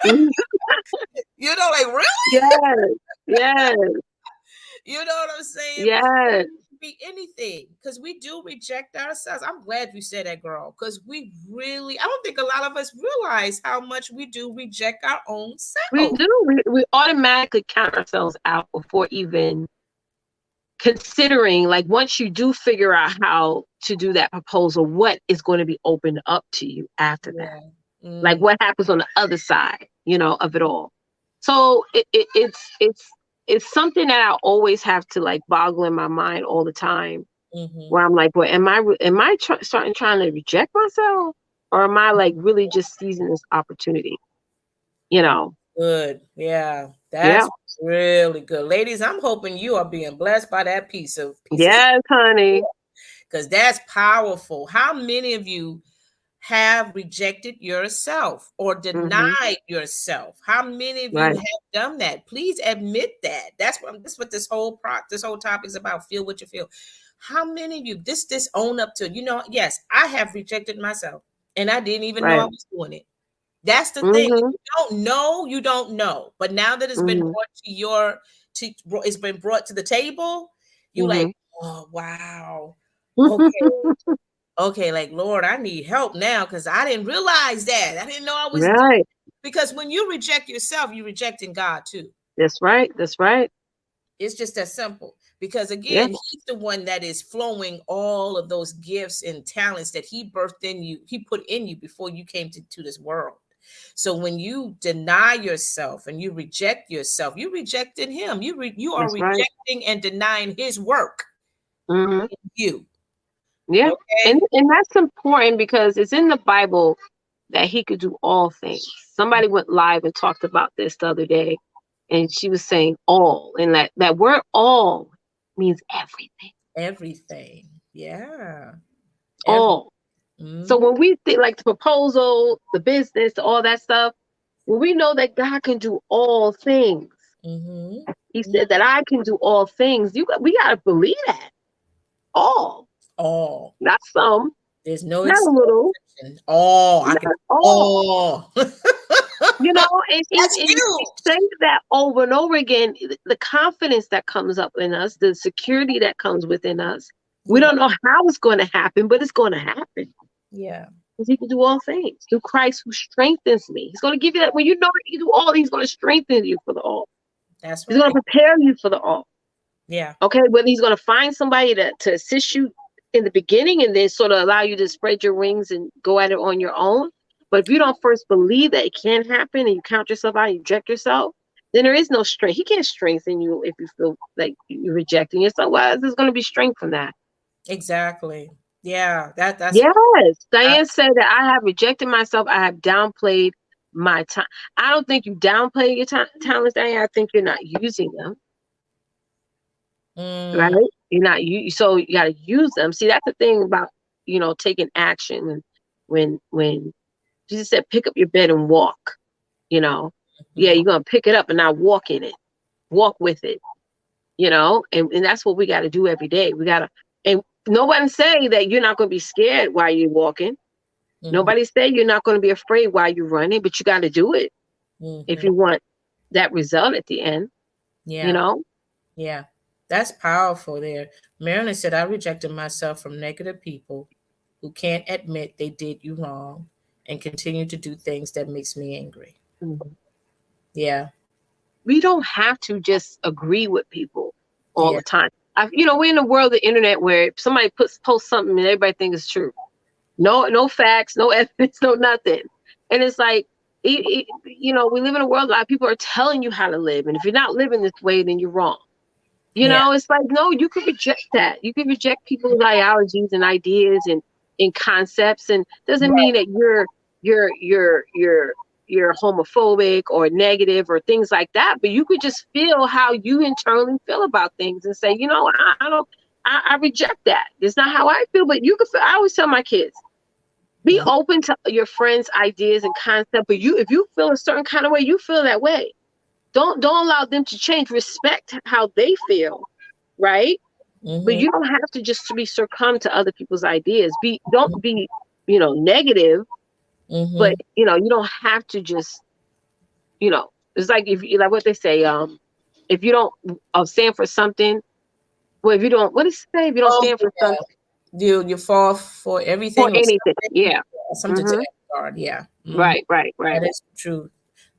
Mhm. Like really? Yes, yes, You know what I'm saying? yes. Be anything because we do reject ourselves. I'm glad you said that, girl, because I don't think a lot of us realize how much we do reject our own We self. do. We automatically count ourselves out before even considering, like, once you do figure out how to do that proposal, what is going to be opened up to you after that? Yeah. Like, Mm, what happens on the other side, of it all? So it's something that I always have to like boggle in my mind all the time, mm-hmm. where I'm like, well, am I starting trying to reject myself, or am I like really just seizing this opportunity? You know? Good. Yeah. Yeah. That's really good. Ladies, I'm hoping you are being blessed by that piece of Yes, honey. because that's powerful. How many of you have rejected yourself or Hmm. denied yourself? How many of you Right. have done that? Please admit that. That's what this whole topic is about. Feel what you feel. How many of you this own up to? Yes, I have rejected myself, and I didn't even know Right. I was doing it. That's the thing. If Hmm. you don't know, you don't know. But now that it's been Hmm. brought it's been brought to the table, you like, Hmm. oh wow, okay, okay, like Lord, I need help now because I didn't realize that. I didn't know I was doing. Right. Because when you reject yourself, you're rejecting God too. That's right. That's right. It's just that simple. Because Yeah. again, He's the one that is flowing all of those gifts and talents that He birthed in you, He put in you before you came to this world. So when you deny yourself and you reject yourself, you rejected Him. You are That's right. rejecting and denying His work Hmm. in you. Yeah. And Okay. and that's important because it's in the Bible that he could do all things. Somebody went live and talked about this the other day, and she was saying all, and that word all means everything. Everything. Yeah. Every. All. So Mm-hmm. when we think like the proposal, the business, all that stuff, when we know that God can do all things, He Mm-hmm. said that I can do all things. We gotta believe that all, All. not some, There's no not a little, exception. All. I not can. all. All. And That's we huge. say that over and over again, the confidence that comes up in us, the security that comes within us. We Yeah. don't know how it's going to happen, but it's going to happen Yeah. because He can do all things through Christ who strengthens me. He's going to give you that when you know that He can do all. He's going to strengthen you for the all. That's He's going right. to prepare you for the all. Yeah. Okay, whether He's going to find somebody to assist you in the beginning and then sort of allow you to spread your wings and go at it on your own. But if you don't first believe that it can happen and you count yourself out, you reject yourself, then there is no strength. He can't strengthen you if you feel like you're rejecting yourself. Well, there's going to be strength from that. Exactly. Yeah, that's Yes. I, Diane said that I have rejected myself. I have downplayed my time. I don't think you downplay your talents, Diane. I think you're not using them, right? mm, You're not you. So you got to use them. See, that's the thing about taking action. When Jesus said, "Pick up your bed and walk," yeah, mhm, you're gonna pick it up and not walk in it. Walk with it, and that's what we got to do every day. We gotta, and nobody say that you're not gonna be scared while you're walking. mhm, Nobody say you're not going to be afraid while you're running, but you got to do it if mhm. you want that result at the end, you Yeah, know? yeah. That's powerful there. Marilyn said, I rejected myself from negative people who can't admit they did you wrong and continue to do things that makes me angry. Mhm. Yeah, We don't have to just agree with people all yeah, the time. We're in a world of the internet where somebody posts something and everybody thinks it's true. No facts, no evidence, no nothing. And it's like, we live in a world, a lot of people are telling you how to live. And if you're not living this way, then you're wrong. yeah, It's like, no, you can reject that. You can reject people's ideologies and ideas and concepts, and doesn't mean right. that you're homophobic or negative or things like that. But you could just feel how you internally feel about things and say, I don't, I reject that. It's not how I feel, but you can feel. I always tell my kids, be Mhm, open to your friends' ideas and concepts. But if you feel a certain kind of way, you feel that way. Don't allow them to change. Respect how they feel, right? But mhm, you don't have to just to be succumb to other people's ideas. Don't be, negative, but mhm. you don't have to just, it's like if you like what they say, if you don't stand for something, well, if you don't, what does it say? If you don't Oh, stand for yeah. something, You fall for for everything or anything, something, yeah, something to hmm, that regard. Yeah. Mhm. right, right, That right. is the truth.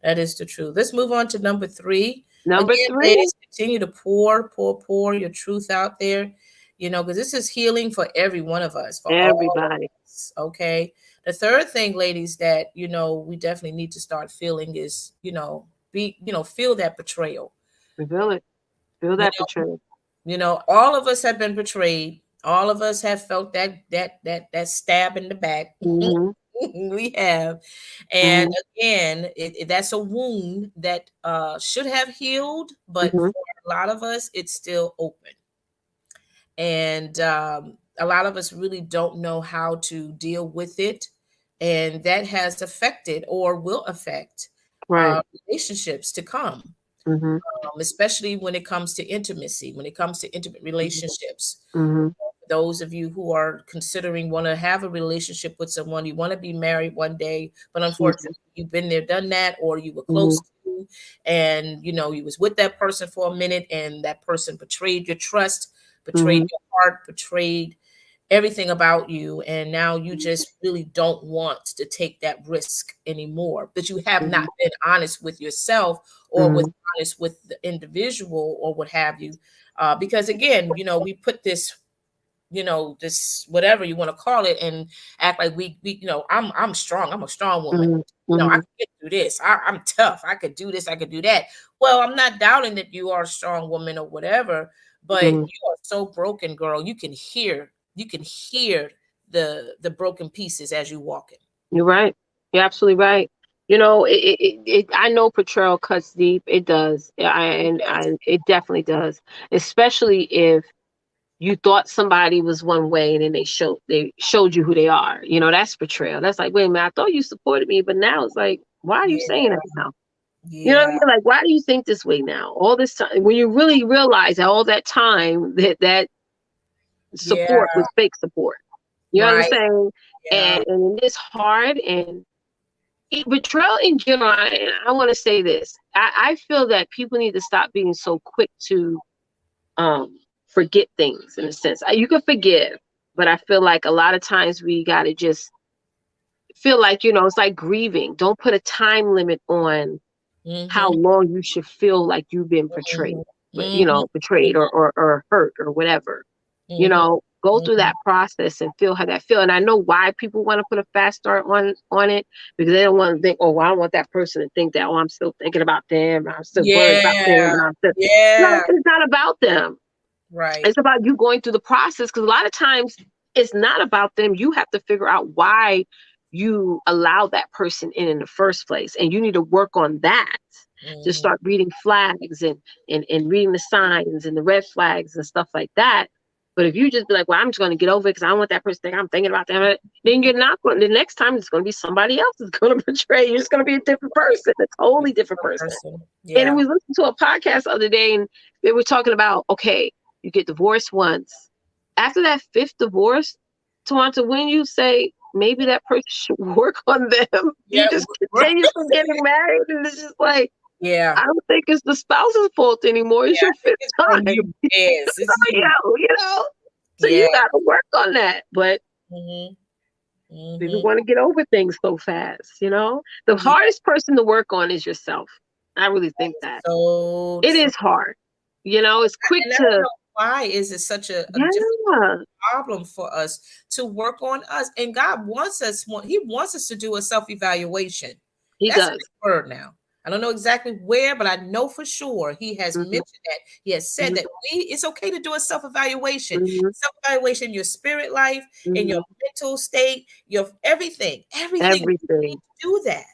That is the truth. Let's move on to number three. Number Again, three, ladies, continue to pour your truth out there, because this is healing for every one of us, for all of everybody, us. Okay. The third thing, ladies, that, we definitely need to start feeling is, feel that betrayal. feel it, feel You that betrayal. all of us have been betrayed. All of us have felt that stab in the back. Hmm, We have, and hmm, again, that's a wound that should have healed, but hmm, for a lot of us, it's still open, and a lot of us really don't know how to deal with it, and that has affected or will affect right, relationships to come, hmm, especially when it comes to intimacy, when it comes to intimate relationships. hmm, Those of you who are considering want to have a relationship with someone, you want to be married one day, but hmm, unfortunately you've been there, done that, or you were hmm, close to, and you was with that person for a minute, and that person betrayed your trust, betrayed hmm, your heart, betrayed everything about you, and now you just really don't want to take that risk anymore, but you have not hmm, been honest with yourself or with hmm, honest with the individual or what have you, because again, we put this, this whatever you want to call it, and act like we I'm strong, I'm a strong woman, hmm, I hmm, can get through this, I'm tough, I could do this, I could do that. Well, I'm not doubting that you are a strong woman or whatever, but hmm. you are so broken, girl. You can hear the broken pieces as you walk in. You're right. You're absolutely right. I know portrayal cuts deep. It does. It definitely does. Especially if you thought somebody was one way and then they showed you who they are. That's betrayal. That's like, wait a minute, I thought you supported me, but now it's like, why are you Yeah, saying that now? You know what I yeah, mean? Like, why do you think this way now? All this time, when you really realize that all that time that yeah, support was fake support. You know what I'm right, saying? yeah, And it's hard, and betrayal in general. I want to say this. I feel that people need to stop being so quick to um, forget things. In a sense, you can forgive, but I feel like a lot of times we got to just feel like it's like grieving. Don't put a time limit on how mm-hmm, long you should feel like you've been betrayed, mm-hmm, mm-hmm, betrayed or hurt or whatever. You mm-hmm, know, Go through Mhm. that process and feel how that feel. And I know why people want to put a fast start on it, because they don't want to think, oh, well, I don't want that person to think that, oh, I'm still thinking about them, I'm still worried about them, Yeah. and I'm still no, Yeah. it's not about them. Right. It's about you going through the process, because a lot of times it's not about them. You have to figure out why you allow that person in the first place, and you need to work on that, to Mhm. start reading flags and reading the signs and the red flags and stuff like that. But if you just be like, well, I'm just going to get over it because I don't want that person to think I'm thinking about them, then you're not going. The next time it's going to be somebody else that's going to betray you. You're just going to be a different person, a totally different person. Person. And Yeah. we listened to a podcast the other day, and they were talking about, okay, you get divorced once. After that fifth divorce, Twonta, when you say maybe that person should work on them, you Yeah. just continuously getting married, and it's just like, Yeah. I don't think it's the spouse's fault anymore. It's Yeah. your I think fifth it's on time. you. Yes, It's it's on you. you, you know? So Yeah. you got to work on that. But Mhm. people Mhm. want to get over things so fast, you know? The Yeah. hardest person to work on is yourself. I really think that. So It true. is hard. You know, it's quick And I don't to, know why is it such a difficult yeah, problem for us to work on us. And God wants us, He wants us to do a self-evaluation. he That's in does. his word now. I don't know exactly where, but I know for sure he has Hmm. mentioned that. He has said Hmm. that it's okay to do a self-evaluation. Hmm. Self-evaluation in your spirit life, in your Hmm. mental state, your everything. Everything you need Everything. to do that.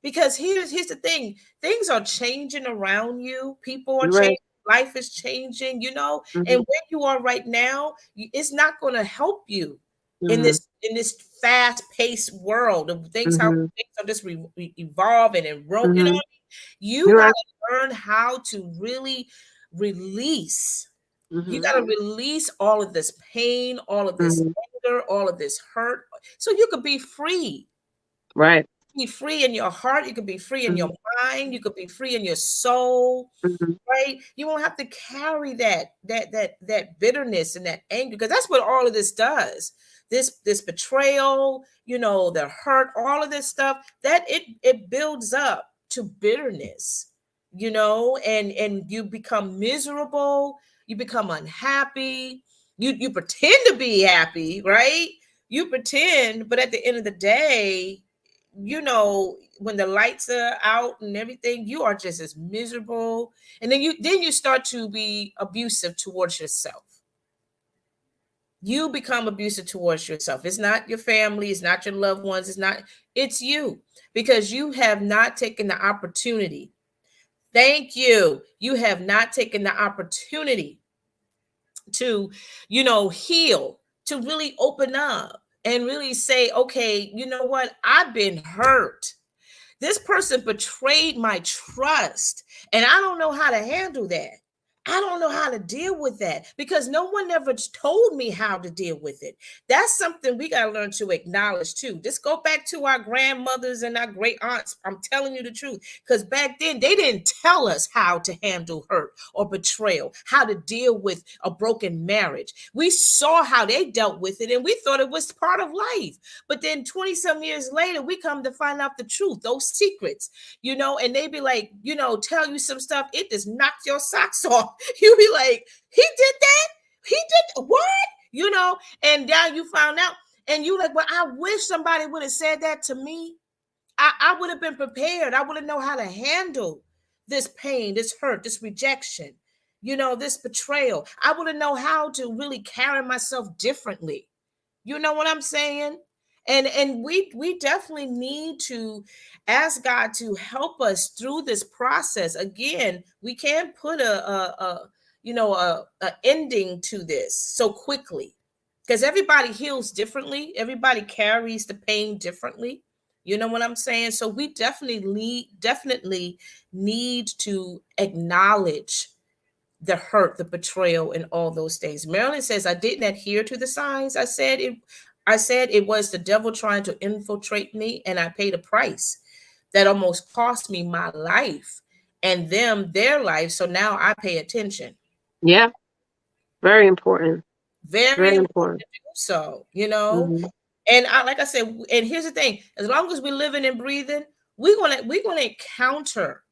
Because here's the thing. Things are changing around you. People are You're right. changing. Life is changing, and Hmm. where you are right now, it's not going to help you in Hmm. this fast-paced world of things, how Hmm. things are just evolving and Hmm. you You're got right. to learn how to really release. You Hmm. got to release all of this pain, all of this Hmm. anger, all of this hurt, so you could be free. Right. Be free in your heart. You could be free in your Hmm. mind. You could be free in your soul. Hmm. Right? You won't have to carry that bitterness and that anger, because that's what all of this does. This betrayal, the hurt, all of this stuff, that it builds up to bitterness, and you become miserable, you become unhappy, you pretend to be happy, right? You pretend, but at the end of the day, when the lights are out and everything, you are just as miserable, and then you start to be abusive towards yourself. You become abusive towards yourself. It's not your family, it's not your loved ones, it's you, because you have not taken the opportunity. Thank you. You have not taken the opportunity to, heal, to really open up and really say, okay, you know what, I've been hurt. This person betrayed my trust, and I don't know how to handle that. I don't know how to deal with that, because no one ever told me how to deal with it. That's something we got to learn to acknowledge too. Just go back to our grandmothers and our great aunts. I'm telling you the truth, because back then they didn't tell us how to handle hurt or betrayal, how to deal with a broken marriage. We saw how they dealt with it and we thought it was part of life. But then 20 some years later, we come to find out the truth, those secrets, and they be like, tell you some stuff. It just knocked your socks off. You be like, he did that? He did what? And now you found out. And you like, well, I wish somebody would have said that to me. I would have been prepared. I would have known how to handle this pain, this hurt, this rejection, this betrayal. I would have known how to really carry myself differently. You know what I'm saying? And we definitely need to ask God to help us through this process. Again, we can't put a ending to this so quickly, because everybody heals differently. Everybody carries the pain differently. You know what I'm saying? So we definitely need to acknowledge the hurt, the betrayal, and all those things. Marilyn says, I didn't adhere to the signs. I said it was the devil trying to infiltrate me, and I paid a price that almost cost me my life and them their life. So now I pay attention. Yeah. Very important. Very Very important important. to do so. Hmm. And like I said, and here's the thing: as long as we're living and breathing, we're gonna encounter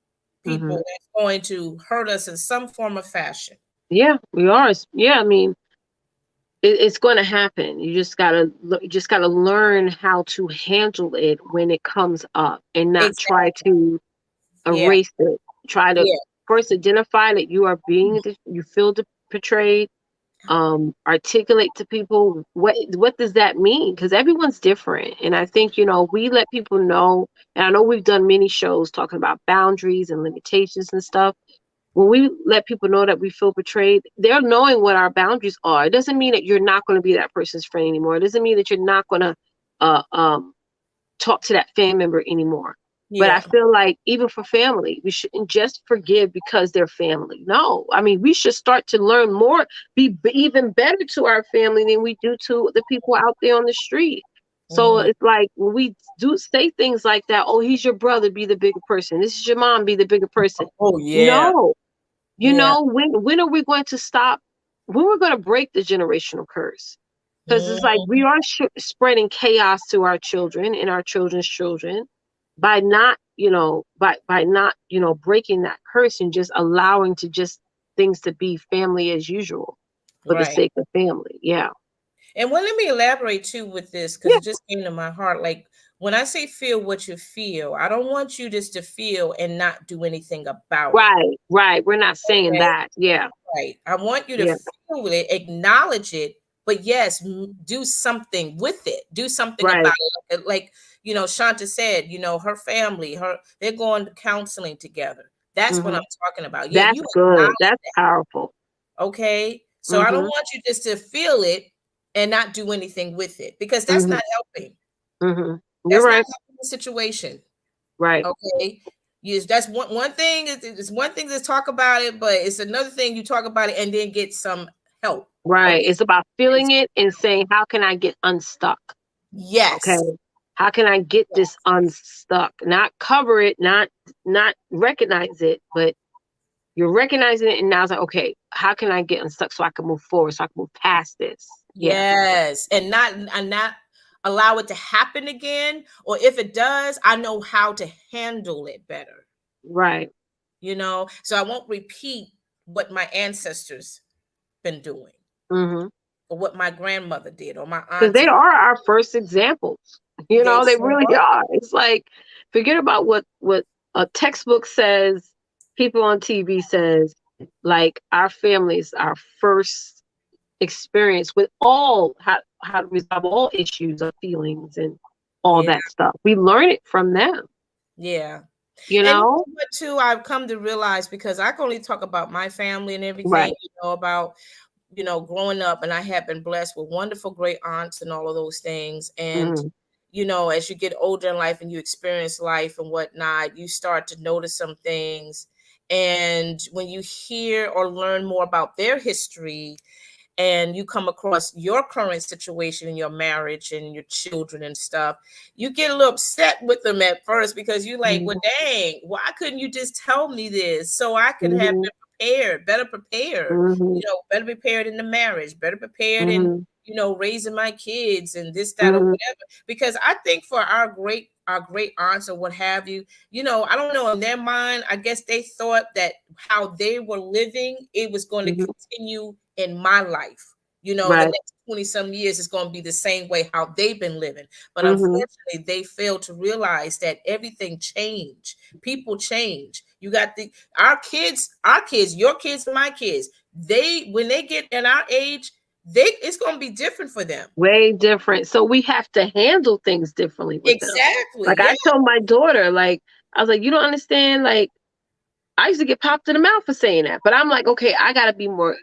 people Hmm. that's going to hurt us in some form or fashion. Yeah, we are. Yeah, I mean, it's going to happen. You just gotta learn how to handle it when it comes up, and not try Exactly. to Yeah. erase it. Try to Yeah. first identify that you feel betrayed. Articulate to people what does that mean, because everyone's different. And I think, we let people know, and I know we've done many shows talking about boundaries and limitations and stuff. When we let people know that we feel betrayed, they're knowing what our boundaries are. It doesn't mean that you're not going to be that person's friend anymore. It doesn't mean that you're not going to uh, um, talk to that family member anymore. But I Yeah. feel like even for family, we shouldn't just forgive because they're family. No, I mean, we should start to learn more, be even better to our family than we do to the people out there on the street. So Hmm. it's like when we do say things like that, oh, he's your brother, be the bigger person. This is your mom, be the bigger person. Oh yeah. No, Yeah. when are we going to stop? When we're going to break the generational curse? Because it's like we Hmm. are spreading chaos to our children and our children's children by not, by not, breaking that curse and just allowing to just things to be family as usual for the Right. sake of family. Yeah. And well, let me elaborate too with this because Yeah. it just came to my heart. Like when I say feel what you feel, I don't want you just to feel and not do anything about it. Right. Right. We're not saying Okay. that. Yeah. Right. I want you to Yeah. feel it, acknowledge it, but yes, do something with it. Do something about Right. it. Like, Shanta said, her family, they're going to counseling together. That's what Hmm. I'm talking about. Yeah, That's you good. acknowledge That's powerful. that. Okay. So I don't Hmm. want you just to feel it and not do anything with it because that's Hmm. not helping. Hmm. You're That's not right. helping the situation. Right. Okay. Yes, that's one thing. It's one thing to talk about it, but it's another thing you talk about it and then get some help. Right. Okay. It's about feeling it and saying, how can I get unstuck? Okay. Yes. How can I get this Yes. unstuck? Not cover it, not recognize it, but you're recognizing it, and now it's like, okay, how can I get unstuck so I can move forward, so I can move past this? Yeah. Yes. And not allow it to happen again. Or if it does, I know how to handle it better. Right. So I won't repeat what my ancestors been doing Mm-hmm. or what my grandmother did or my Because they auntie. are our first examples. They They sure really are. are. It's like, forget about what a textbook says, people on TV says. Like, our families, our first experience with how to resolve all issues of feelings and all Yeah. that stuff. We learn it from them, Yeah. you And you know? know what too, I've come to realize because I can only talk about my family and everything, Right. about growing up, and I have been blessed with wonderful great aunts and all of those things. And Mm-hmm. as you get older in life and you experience life and whatnot, you start to notice some things. And when you hear or learn more about their history, and you come across your current situation in your marriage and your children and stuff, you get a little upset with them at first because you like, well, Mm-hmm. dang, why couldn't you just tell me this so I could have Mm-hmm. been prepared, better prepared, Mm-hmm. better prepared in the marriage, better prepared in, Mm-hmm. raising my kids and this, that, or Mm-hmm. whatever. Because I think for our great aunts or what have you, I don't know, in their mind, I guess they thought that how they were living, it was going to Mm-hmm. continue in my life. The Right. next 20 some years is going to be the same way how they've been living. But Mm-hmm. unfortunately, they failed to realize that everything changed. People change. You got our kids, your kids, and my kids. When they get in our age, it's going to be different for them. Way different. So we have to handle things differently with them. Exactly. Like, Yeah. I told my daughter, like, I was like, you don't understand, like, I used to get popped in the mouth for saying that. But I'm like, okay, I gotta be more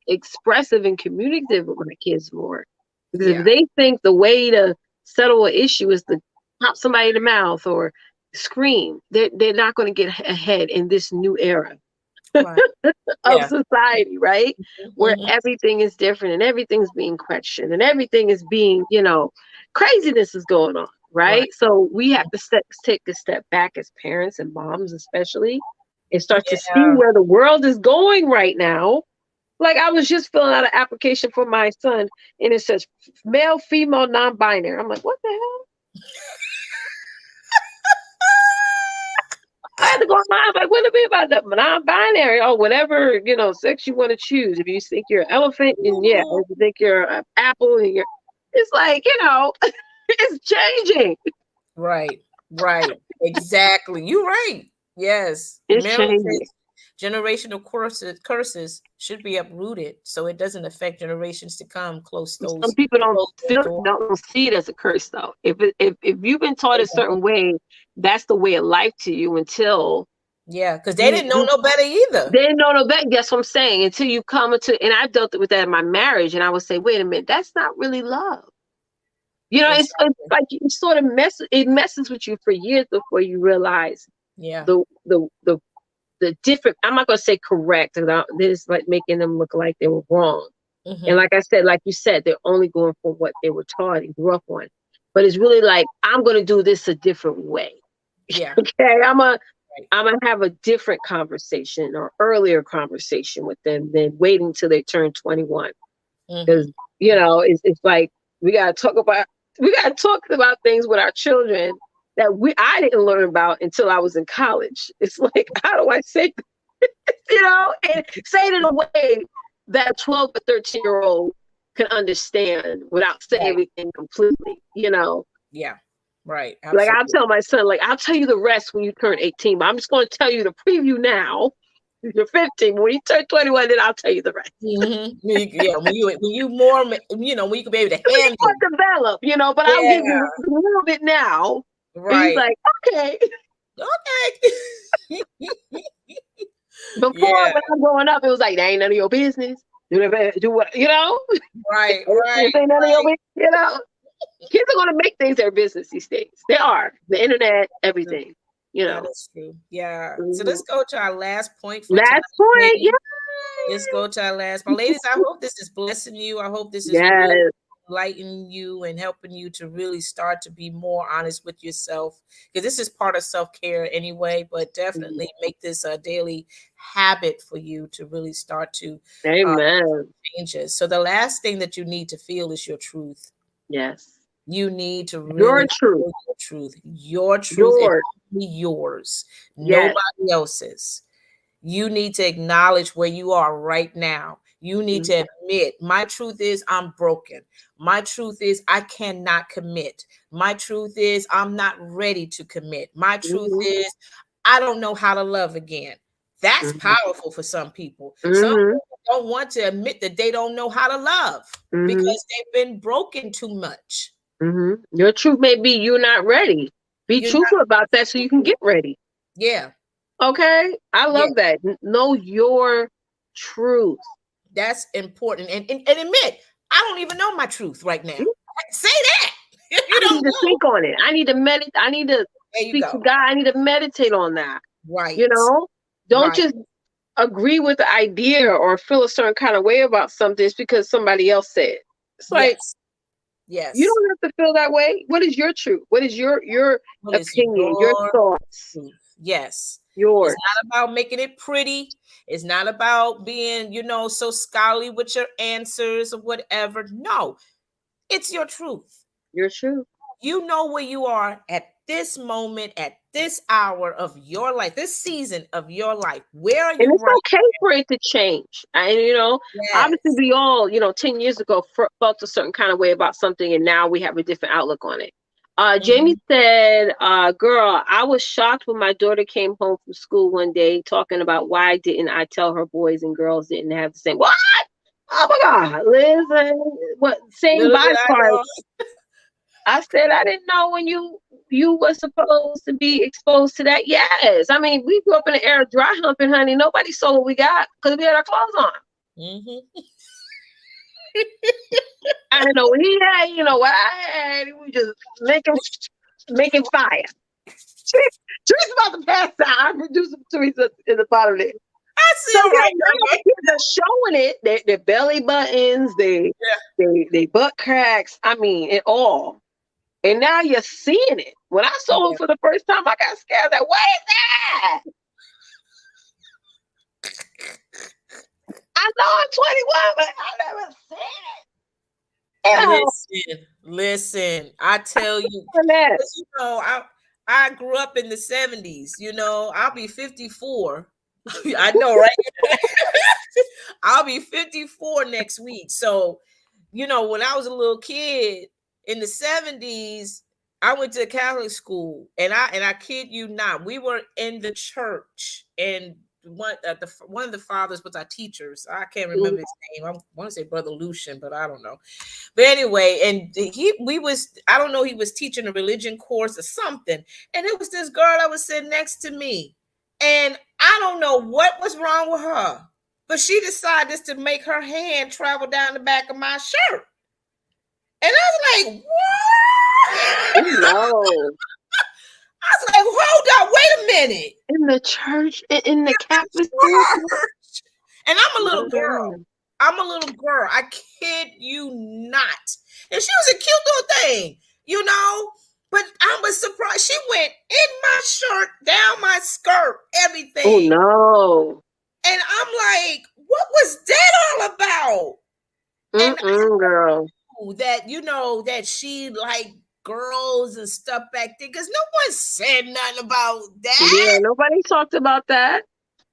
expressive and communicative with my kids more. Because Yeah. if they think the way to settle an issue is to pop somebody in the mouth or scream, they're not gonna get ahead in this new era Right. of Yeah. society, right? Where Mhm. everything is different and everything's being questioned and everything is being, craziness is going on, Right. right? So we have to take a step back as parents and moms, especially, and start to see Yeah. where the world is going right now. Like, I was just filling out an application for my son, and it says male, female, non-binary. I'm like, what the hell? had to go online, like, what it be about the non-binary or whatever, sex you want to choose. If you think you're an elephant, and yeah, Mhm. if you think you're an apple, and it's like, it's changing. Right, right, exactly. You're right. Yes, It's Mary changing. says generational curses should be uprooted so it doesn't affect generations to come. Some people don't Close those feel doors. don't see it as a curse though. If you've been taught a certain way, that's the way of life to you until Yeah, because they you, didn't know you no better either. they didn't know no better. Guess what I'm saying? Until you come into, and I've dealt with that in my marriage, and I would say, wait a minute, that's not really love. It's Exactly. like you sort of messes with you for years before you realize Yeah. the the the the different. I'm not gonna say correct, and this like making them look like they were wrong. And Hmm. like I said, like you said, they're only going for what they were taught and grew up on. But it's really like, I'm going to do this a different way. Yeah. Okay. Right. I'm going to have a different conversation or earlier conversation with them than waiting till they turn 21. Hmm. Because, it's like, we got to talk about things with our children that I didn't learn about until I was in college. It's like, how do I say, and say it in a way that a 12 or 13-year-old can understand without saying Right. everything completely. Yeah. Right. Like I'll Absolutely. tell my son, like, I'll tell you the rest when you turn 18, but I'm just going to tell you the preview now. You're 15, but when you turn 21, then I'll tell you the rest. Yeah. When you more, when you can be able to When you handle. want to develop, but I'll give Yeah. you a little bit now. And he's Right. like, okay. Okay. Before, Yeah. when I'm growing up, it was like, that ain't none of your business. Do what, Right. This Right. ain't none of your Right. business. Kids are going to make things their business these days. They are. The internet, everything, you That know. is true. Yeah. So Mhm. let's go to our last point for tonight, Last point. ladies. Let's go to our last point. Ladies, I hope this is blessing you. I hope this is really Yes. enlightening you and helping you to really start to be more honest with yourself. Because this is part of self-care anyway, but Mhm. definitely make this a daily habit for you to really start to uh, Amen. change it. So the last thing that you need to feel is your truth. Yes. You need to Your really truth. feel your truth and Yours. only yours, Yes. nobody else's. You need to acknowledge where you are right now. You need Mhm. to admit, my truth is I'm broken. My truth is I cannot commit. My truth is I'm not ready to commit. My truth Mhm. is I don't know how to love again. That's Mhm. powerful for some people. Some Mhm. people don't want to admit that they don't know how to love Mhm. because they've been broken too much. Mhm. Your truth may be you're not ready. Be You're not truthful about that so you can get ready. Yeah, Okay? I yeah. love that. Know your truth. That's important. And admit, I don't even know my truth right now. Say that. You I don't need to know. think on it. I need to meditate. I need to There you speak to go. God. I need to meditate on that. You Right. know, don't Right. just agree with the idea or feel a certain kind of way about something just because somebody else said. It's like Yes. you Yes. don't have to feel that way. What is your truth? What is your What is opinion? Your your thoughts? truth? Yes. It's Yours. not about making it pretty. It's not about being, so scholarly with your answers or whatever. No, it's your truth. Your truth. You know where you are at this moment, at this hour of your life, this season of your life. Where are And you it's right okay for it to change. And now? obviously Yes. we all, 10 years ago felt a certain kind of way about something, and now we have a different outlook on it. Jamie Mhm. said, girl, I was shocked when my daughter came home from school one day talking about why didn't I tell her boys and girls didn't have the same. What? Oh my God, Liz, what same Little did body I know. parts? I said I didn't know when you were supposed to be exposed to that. Yes, I mean we grew up in the era of dry humping, honey. Nobody saw what we got because we had our clothes on. Mhm. I didn't know what he had. You know what I had. We just making fire. Teresa's about to pass out. I'm producing Teresa in the bottom there. I So see it yeah, right now the there. kids are showing it. Their belly buttons, Yeah. they butt cracks. I mean, it all. And now you're seeing it. When I saw him Yeah. for the first time, I got scared. Like, what is that? I know I'm 21, but I never seen it. Listen, listen. I tell you, That. 'cause, I grew up in the 70s. You know, I'll be 54. I know, right? I'll be 54 next week. So, you know, when I was a little kid in the 70s, I went to Catholic school, and I kid you not, we were in the church, and one of the fathers was our teachers. I can't remember his name. I want to say Brother Lucian, but I don't know. But anyway, and we was, I don't know, he was teaching a religion course or something, and it was this girl that was sitting next to me, and I don't know what was wrong with her, but she decided just to make her hand travel down the back of my shirt. And I was like, what? Oh, no. I was like, hold up, wait a minute. In the church, in the Catholic school? And I'm a little girl. I'm a little girl. I kid you not. And she was a cute little thing, you know? But I was surprised. She went in my shirt, down my skirt, everything. Oh, no. And I'm like, what was that all about? Girl. That, you know, that she like girls and stuff back then, because no one said nothing about that. Yeah, nobody talked about that.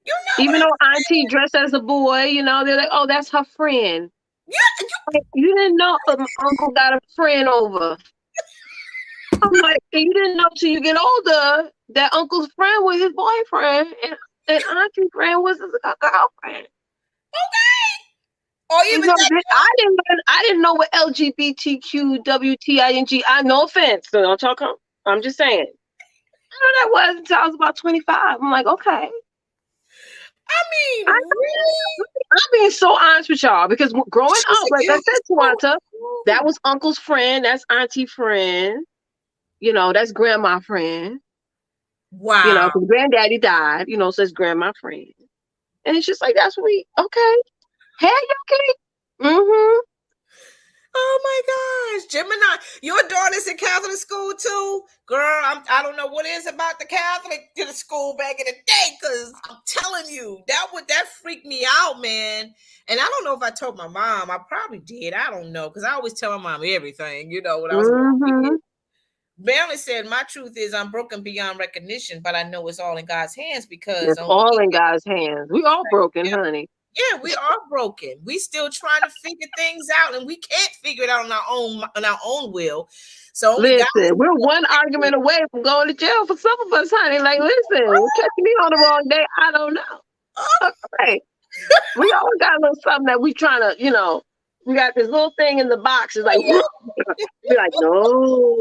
You know, even though Auntie dressed as a boy, you know, they're like, oh, that's her friend. Yeah, you didn't know Uncle got a friend over. I'm like, you didn't know till you get older that Uncle's friend was his boyfriend, and Auntie's friend was his girlfriend. Okay. Or even I didn't know what LGBTQ WTING. No offense, so don't talk. I'm just saying. I know that was until I was about 25. I'm like, okay. I mean, really? I'm being so honest with y'all, because growing up, like I said, Twonta, that was Uncle's friend, that's Auntie friend, you know, that's Grandma friend. Wow. You know, because Granddaddy died, you know, so it's Grandma friend. And it's just like, that's what okay. Hey, you okay? Oh my gosh, Gemini, your daughter's in Catholic school too, girl. I don't know what it is about the Catholic to the school back in the day, because I'm telling you, that freaked me out, man. And I don't know if I told my mom. I probably did. I don't know, because I always tell my mom everything, you know, when I was a little kid. Barely said, my truth is I'm broken beyond recognition, but I know it's all in God's hands, because it's all in God's hands. We all broken, honey. Yeah, we are broken. We still trying to figure things out, and we can't figure it out on our own will. So listen, we're one argument away from going to jail for some of us, honey. Like, listen, you're catching me on the wrong day. I don't know. Okay. We all got a little something that we trying to, you know, we got this little thing in the box. It's like, we're like, no.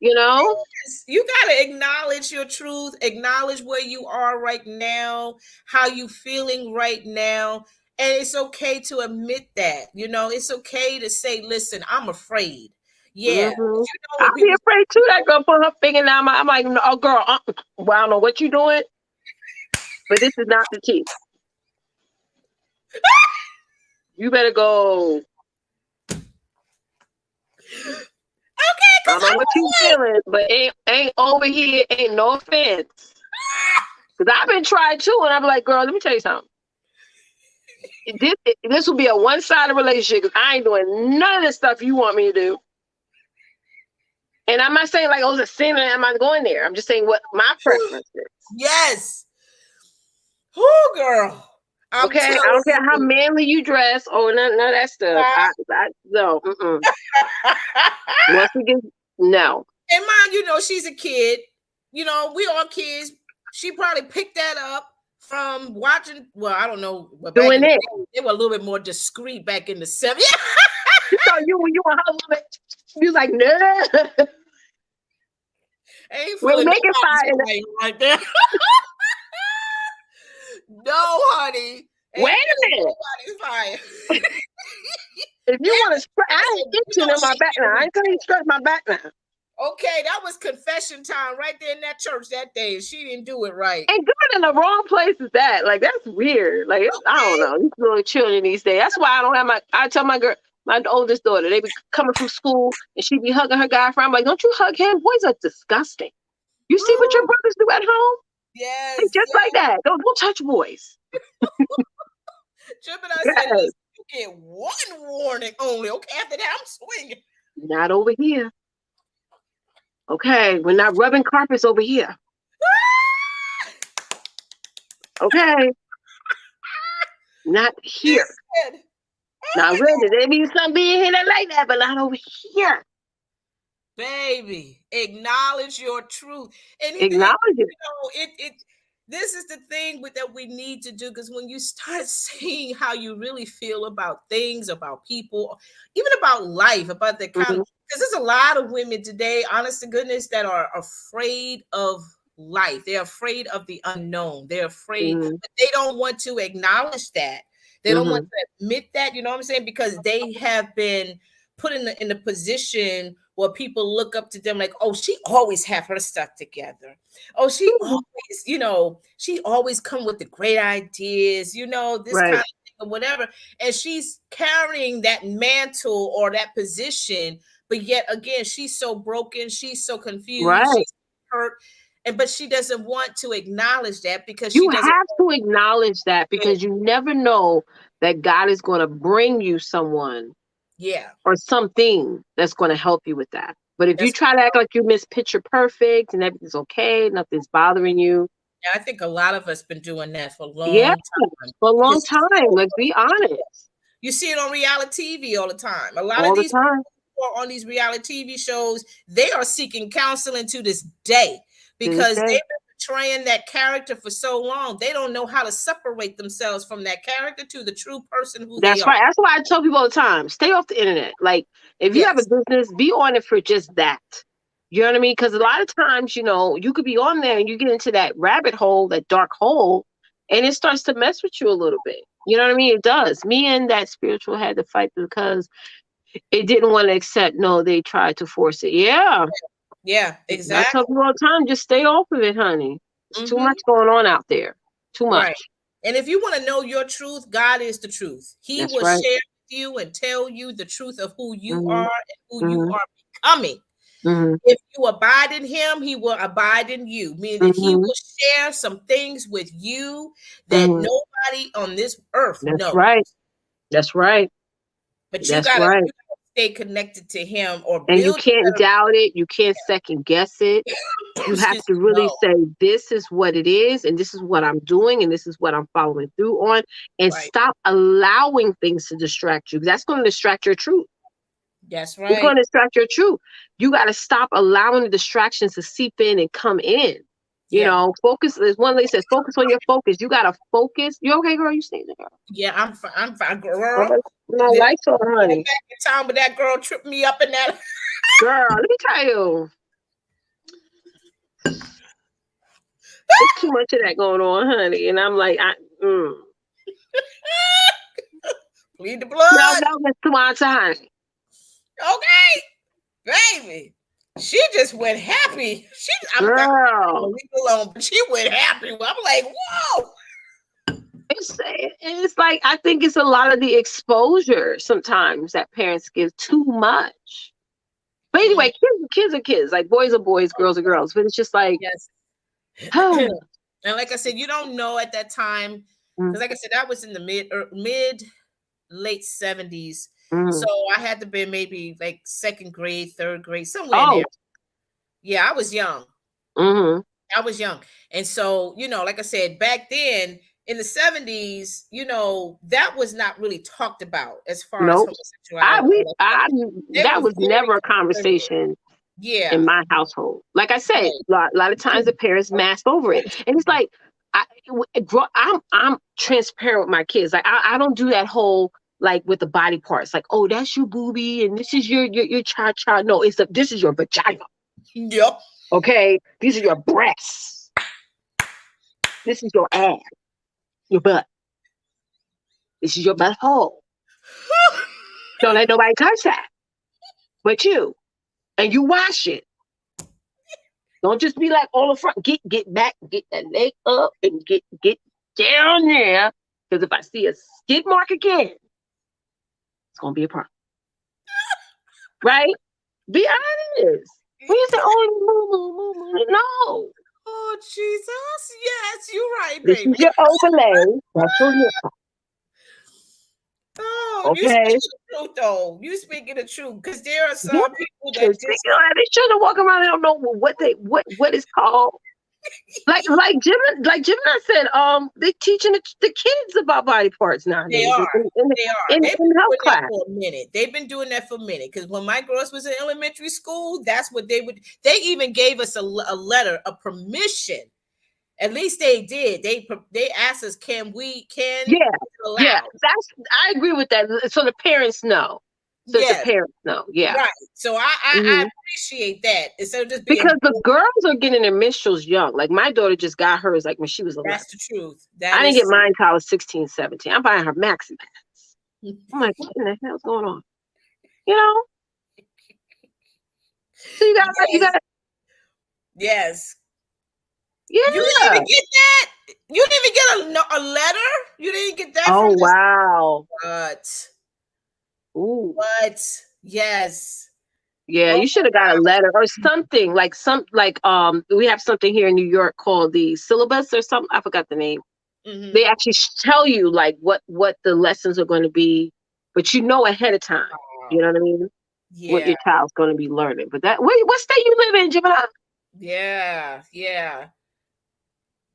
You know, you got to acknowledge your truth, acknowledge where you are right now, how you feeling right now. And it's okay to admit that, you know, it's okay to say, listen, I'm afraid. Yeah. You know, I'll be afraid too. That girl put her finger down I'm like, oh girl, well, I don't know what you're doing, but this is not the tea. You better go. Okay, I don't know what you feeling, but ain't over here. Ain't no offense. Because I've been tried too, and I'm like, girl, let me tell you something. This will be a one-sided relationship, because I ain't doing none of the stuff you want me to do. And I'm not saying like, oh, it's a sin, and I'm not going there. I'm just saying what my preference is. Yes. Oh, girl. Okay, I don't care how manly you dress or none of that stuff. No. Once we get no. And mind, you know, she's a kid. You know, we all kids. She probably picked that up from watching. Well, I don't know. But doing it. They were a little bit more discreet back in the 70s. You thought you were her little bit. You was like, no. We're making fire right there. No, honey. Wait a minute. Fire. If you want to scratch, I ain't itching in my back now. I ain't telling you to scratch my back now. Okay, that was confession time right there in that church that day. She didn't do it right. And good in the wrong place is that. Like, that's weird. Like, I don't know. These little children these days. That's why I don't have I tell my girl, my oldest daughter, they be coming from school and she be hugging her guy friend. I'm like, don't you hug him? Boys are disgusting. You see what your brothers do at home? Yes. Like, just like that. Don't touch boys. Gemini said, listen, you get one warning only. Okay, after that, I'm swinging. Not over here. Okay, we're not rubbing carpets over here. Okay, not here. Listen. Oh Now, my God, really, there be some being here that like that, but not over here. baby, acknowledge your truth. And Acknowledge it. it this is the thing with that we need to do, because when you start saying how you really feel about things, about people, even about life, about the kind Mm-hmm, of, because there's a lot of women today, honest to goodness, that are afraid of life. They're afraid of the unknown. They're afraid, mm-hmm, but they don't want to acknowledge that. They don't want mm-hmm. to admit that, you know what I'm saying? Because they have been put in the position where people look up to them like, oh, she always have her stuff together. Oh, she always, she always come with the great ideas, this kind Right, of thing or whatever. And she's carrying that mantle or that position, but yet again, she's so broken, she's so confused, right. she's hurt. But she doesn't want to acknowledge that because You she doesn't. have to acknowledge that because you never know that God is going to bring you someone Yeah, or something that's going to help you with that. But if you that's. try to act like you miss picture perfect and everything's okay, nothing's bothering you, I think a lot of us been doing that for a yeah, long time for a long because time. Let's be honest. you see it on reality TV all the time. A lot of All the these time. people on these reality TV shows, they are seeking counseling to this day To this because they've day. been portraying that character for so long. They don't know how to separate themselves from that character to the true person who they That's are. right. That's why I tell people all the time, stay off the internet. Like, if you have a Yes. business, be on it for just that. You know what I mean? Because a lot of times, you could be on there and you get into that rabbit hole, that dark hole, and it starts to mess with you a little bit. You know what I mean? It does. Me and that spiritual had to fight because it didn't want to accept. No, they tried to force it. Yeah. Yeah, I tell exactly. people all the time, just stay off of it, honey. It's too Mm-hmm. much going on out there. Too Right. much. And if you want to know your truth, God is the truth. He That's will right. share with you and tell you the truth of who you Hmm. are and who you Hmm. are becoming. Hmm. If you abide in him, he will abide in you, meaning that he Hmm. will share some things with you that Hmm. nobody on this earth That's knows. right. That's right. But That's right. you gotta stay connected to him or And you build can't doubt it. You can't second guess it. You have excuse to me, really no. say, this is what it is, and this is what I'm doing, and this is what I'm following through on. And Right. stop allowing things to distract you. That's going to distract your truth. That's It's going right. to distract your truth. You got to stop allowing the distractions to seep in and come in. Yeah. Focus. There's one lady says, focus on your focus. You got to focus. You okay, girl? You staying there, girl? Yeah, I'm fine, Oh, girl. my Going lights on, honey. back in time, but that girl tripped me up in that. Girl, let me tell you. It's too much of that going on, honey. And I'm like, Bleed the y'all blood. know Miss Twonta, honey. Okay, baby. She just went happy. I'm gonna Girl, leave it alone, but she went happy. I'm like, whoa. it's like, I think it's a lot of the exposure sometimes that parents give too much. But Mm, anyway, kids are kids. Like, boys are boys, girls are girls. But it's just like, yes. oh, And like I said, you don't know at that time, mm, because like I said, that was in the mid late 70s. So mm. I had to be maybe like second grade, third grade, somewhere in there. Oh, Yeah, I was young. mm-hmm. I was young. And so, like I said, back then in the 70s, that was not really talked about as far as Nope. homosexuality. All that stuff. They That were was very never a conservative. conversation in Yeah. my household. Like I said, Right. a lot of times the parents mask over it, and it's like I'm transparent with my kids. Like I don't do that whole like with the body parts. Like, oh, that's your boobie, and this is your cha. No, this is your vagina. Yep. Okay, these are your breasts. This is your ass, your butt. This is your butthole. Don't let nobody touch that, but you. And you wash it. Don't just be like all the front. Get back, get that leg up, and get down there. Because if I see a skid mark again, it's gonna be a problem, right? Be honest. When you say, "Oh, moo, moo, moo, moo," no, Oh, Jesus. Yes, you're right, this is baby. your overlay. That's your nipple. Oh, you Okay. speaking the truth though. You speaking the truth because there are some people that Yes, just they shouldn't walk around. They don't know what is called. Gemini said, they teaching the kids about body parts they nowadays are. They are. They've in been health doing that class. for a minute. They've been doing that for a minute. Because when my girls was in elementary school, that's what they would. They even gave us a letter of permission. At least they did. They asked us, can Yeah, yeah, allow? I agree with that. So the parents know. So that the Yes, parents know. Yeah. right. So I Hmm. appreciate that instead of just being. Because the girls are getting their menstruals young. Like my daughter just got hers like when she was 11. That's the truth. That I didn't get is. mine until I was 16, 17. I'm buying her maxi pads. I'm like, what in the hell's going on? You know? So you Yes, got yes. You didn't yeah. even get that. You didn't even get a letter. You didn't get that Oh from this. wow. What? Ooh. What? Yes. Yeah, Oh you should have got a my letter or something we have something here in New York called the syllabus or something. I forgot the name. God. They actually tell you like what the lessons are going to be, but you know ahead of time. You know Wow. what I mean? What Yeah. your child's going to be learning. But what state you live in, Gemini? Yeah. Yeah.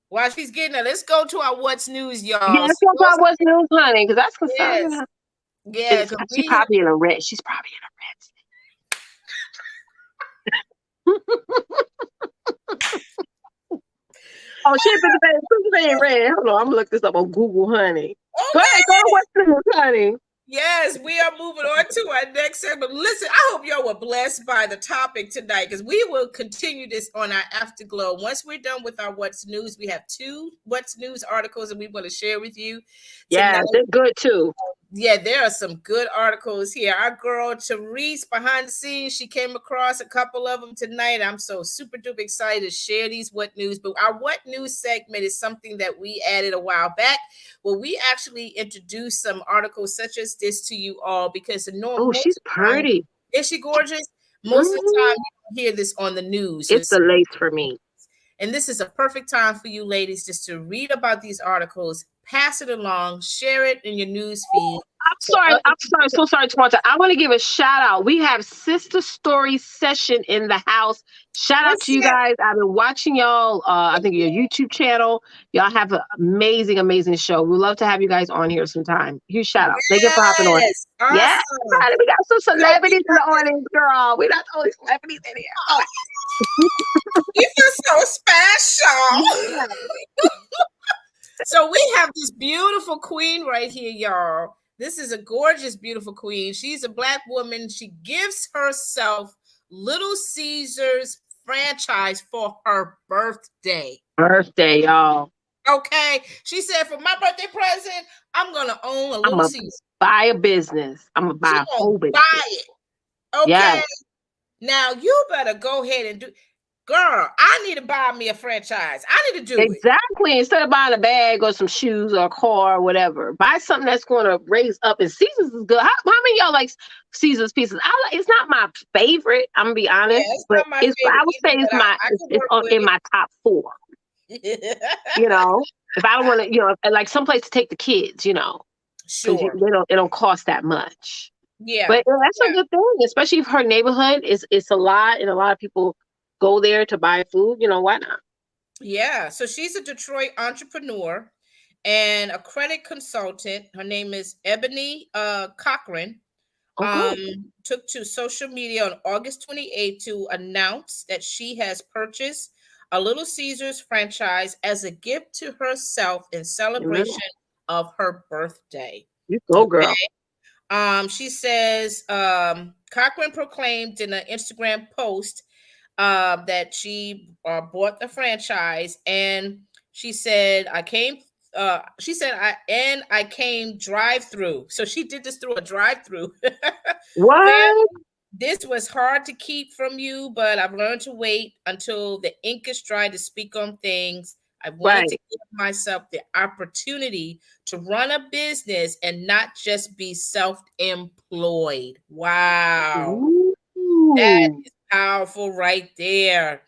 While she's getting it, let's go to our what's news, Yeah, y'all. let's So talk those about what's news, honey, because that's concerning yes. her. Yeah, because She we have probably in a red. She's probably in a red state. Oh, she ain't put the bed in red. Hold on, I'm gonna look this up on Google, honey. Go ahead, go to okay. what's news, honey. Yes, we are moving on to our next segment. Listen, I hope y'all were blessed by the topic tonight because we will continue this on our Afterglow. Once we're done with our What's News, we have 2 What's News articles that we want to share with you tonight. Yeah, they're good too. Yeah, there are some good articles here. Our girl Therese behind the scenes, she came across a couple of them tonight. I'm so super duper excited to share these what news. But our what news segment is something that we added a while back where we actually introduced some articles such as this to you all because Oh, most she's of the time, pretty. is she gorgeous? Most of the time Hmm. you don't hear this on the news. It's the lace for me. And this is a perfect time for you ladies just to read about these articles, pass it along, share it in your news feed. So other I'm sorry, people so sorry, Twonta. I want to give a shout out. We have Sister Story Session in the house. Shout out to what's you that? guys. I've been watching y'all. I think your YouTube channel. Y'all have an amazing, amazing show. We'd love to have you guys on here sometime. Huge shout out. Thank you for hopping on. Yes, Yeah, awesome. honey, we got some So we celebrities in the have this, audience, girl. We're not the only celebrities in here. Oh, you feel so special. yeah. So we have this beautiful queen right here, y'all. This is a gorgeous, beautiful queen. She's a Black woman. She gives herself Little Caesars franchise for her birthday. Birthday, y'all. Okay. She said, for my birthday present, I'm going to own a I'm Little gonna Caesars. buy a business. I'm gonna She buy a going to whole buy business. it. Yes. Okay. Now you better go ahead and do. Girl, I need to buy me a franchise. I need to do it. Exactly. Instead of buying a bag or some shoes or a car or whatever, buy something that's going to raise up. And Caesars is good. How many of y'all like Caesars pieces? It's not my favorite. I'm gonna be Yeah, honest, it's but not my it's favorite I would say either, but I can it's work with in my top 4. it. You know, if I don't want to, like someplace to take the kids, because Sure. it don't cost that much. Yeah. But that's a Yeah. good thing, especially if her neighborhood is it's a lot, and a lot of people go there to buy food. Why not? Yeah. So she's a Detroit entrepreneur and a credit consultant. Her name is Ebony Cochran. Oh, good. Took to social media on August 28th to announce that she has purchased a Little Caesars franchise as a gift to herself in Amen. celebration of her birthday. You go, Okay. girl. She says Cochran proclaimed in an Instagram post that she bought the franchise, and she said, "I came." She said, I came drive through." So she did this through a drive through. What? This was hard to keep from you, but I've learned to wait until the ink is dry to speak on things. I wanted Right. to give myself the opportunity to run a business and not just be self-employed. Wow. That Ooh. is powerful right there.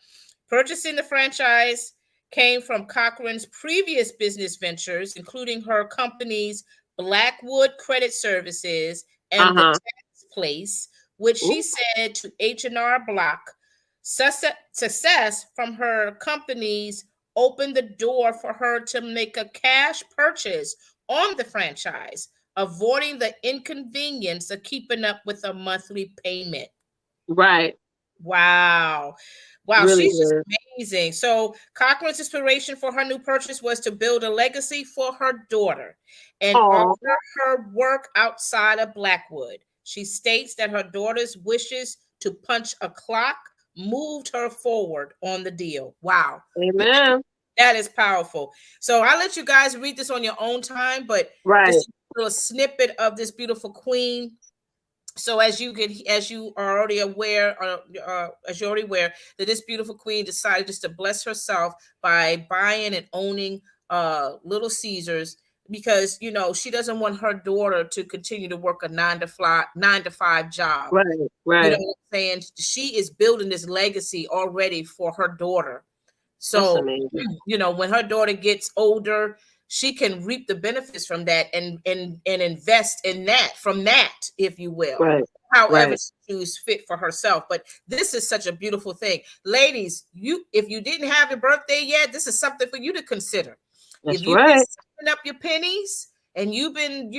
Purchasing the franchise came from Cochran's previous business ventures, including her company's Blackwood Credit Services, and the Uh-huh. Tax Place, which she Ooh, said to H&R Block. Success from her companies opened the door for her to make a cash purchase on the franchise, avoiding the inconvenience of keeping up with a monthly payment. right. Wow. Wow, Really she's just good. amazing. So, Cochran's inspiration for her new purchase was to build a legacy for her daughter and Oh, offer her work outside of Blackwood. She states that her daughter's wishes to punch a clock moved her forward on the deal. Wow. amen. That is powerful. So, I'll let you guys read this on your own time, but Right. just a little snippet of this beautiful queen. So as you are already aware, as you're already aware, that this beautiful queen decided just to bless herself by buying and owning Little Caesars, because she doesn't want her daughter to continue to work a 9 to 5 job. Right. You know Right. what I'm saying? She is building this legacy already for her daughter. That's So, amazing. when her daughter gets older, she can reap the benefits from that, and invest in that, from that, if you will. Right. However Right. she choose fit for herself. But this is such a beautiful thing. Ladies, if you didn't have your birthday yet, this is something for you to consider. If That's you've been right. saving up your pennies and you've been,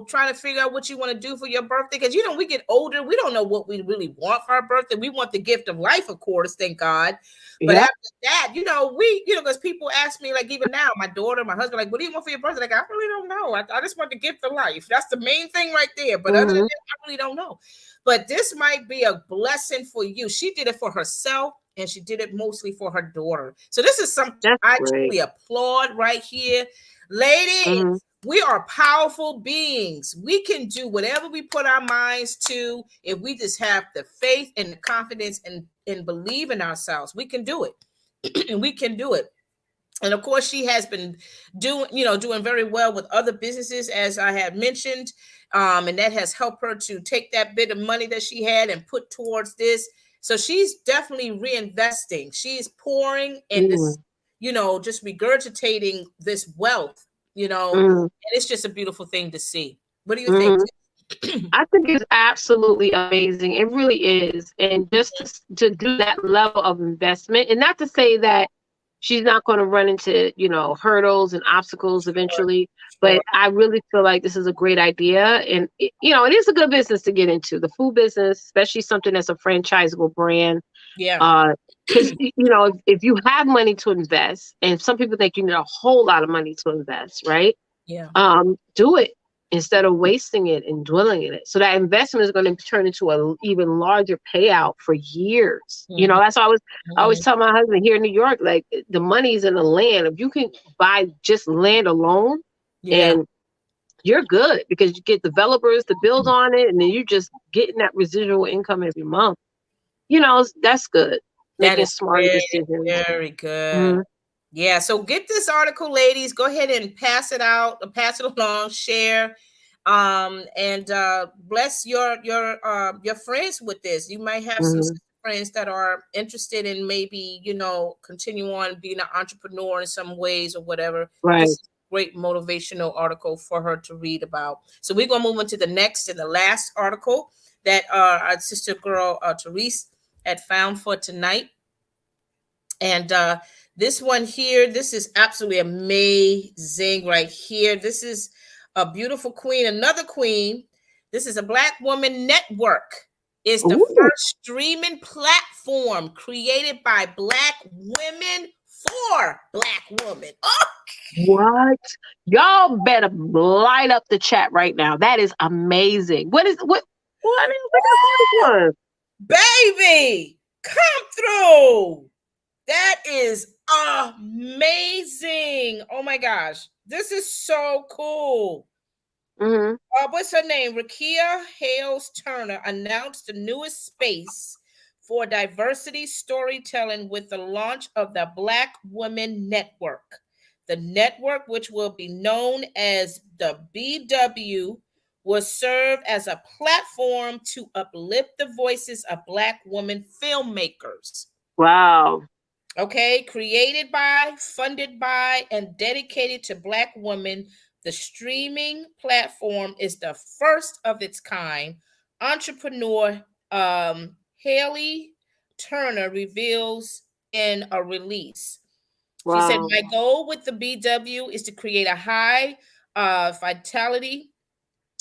trying to figure out what you want to do for your birthday, because we get older, we don't know what we really want for our birthday. We want the gift of life, of course, thank God. But Yep. after that, because people ask me, like, even now, my daughter, my husband, like, what do you want for your birthday? Like, I really don't know. I just want the gift of life. That's the main thing right there. But other than Mm-hmm. that, I really don't know. But this might be a blessing for you. She did it for herself, and she did it mostly for her daughter. So this is something That's I great. truly applaud right here. Ladies, Mm-hmm. we are powerful beings. We can do whatever we put our minds to if we just have the faith and the confidence and believe in ourselves. We can do it. And we can do it. And of course, she has been doing very well with other businesses, as I had mentioned. And that has helped her to take that bit of money that she had and put towards this. So she's definitely reinvesting. She's pouring in this, just regurgitating this wealth, Mm-hmm. and it's just a beautiful thing to see. What do you think? Mm-hmm. I think it's absolutely amazing. It really is. And just to do that level of investment, and not to say that she's not going to run into, hurdles and obstacles Sure, eventually, but sure. I really feel like this is a great idea. And, it is a good business to get into, the food business, especially something that's a franchisable brand. Yeah, Because, if you have money to invest, and some people think you need a whole lot of money to invest, right? yeah. Do it instead of wasting it and dwelling in it. So that investment is going to turn into a even larger payout for years. Mhm, That's why I always mhm. tell my husband here in New York, like, the money's in the land. If you can buy just land alone, Yeah, and you're good, because you get developers to build on it, and then you just getting that residual income every month. That's good. that Making is smarter very, decisions. very good. Hmm. Yeah, so get this article, ladies. Go ahead and pass it out, pass it along, share, and bless your friends with this. You might have some Hmm. friends that are interested in maybe continue on being an entrepreneur in some ways or whatever. This Right. is a great motivational article for her to read about. So we're gonna move into the next and the last article that our sister girl Therese had found for tonight. And this one here, this is absolutely amazing right here. This is a beautiful queen, another queen. This is a Black Woman Network. It's the Ooh. first streaming platform created by Black women for Black women. Oh, What? Y'all better light up the chat right now. That is amazing. What is this one? baby, come through. That is amazing. Oh my gosh. This is so cool. Mm-hmm. What's her name? Rakia Hales Turner announced the newest space for diversity storytelling with the launch of the Black Women Network. The network, which will be known as the BW, will serve as a platform to uplift the voices of Black women filmmakers. Wow. Okay, created by, funded by, and dedicated to Black women The streaming platform is the first of its kind. Entrepreneur Haley Turner reveals in a release. She said, Wow. "My goal with the BW is to create a high fidelity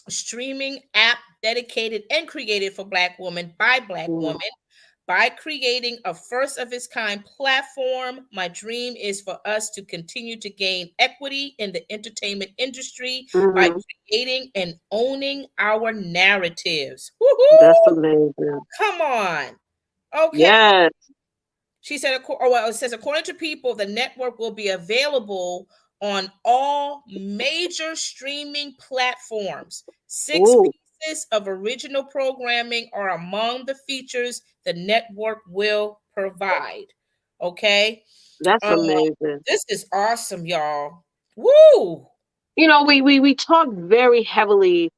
streaming app dedicated and created for Black women by Black Mm-hmm. women. By creating a first of its kind platform, my dream is for us to continue to gain equity in the entertainment industry by Mm-hmm. creating and owning our narratives." That's Woohoo! amazing. Come on. Okay. Yes. She said, well, it says, according to People, the network will be available on all major streaming platforms. Six Ooh, pieces of original programming are among the features the network will provide. Okay. that's Uh, amazing. this is awesome, y'all. Woo! You know, we talk very heavily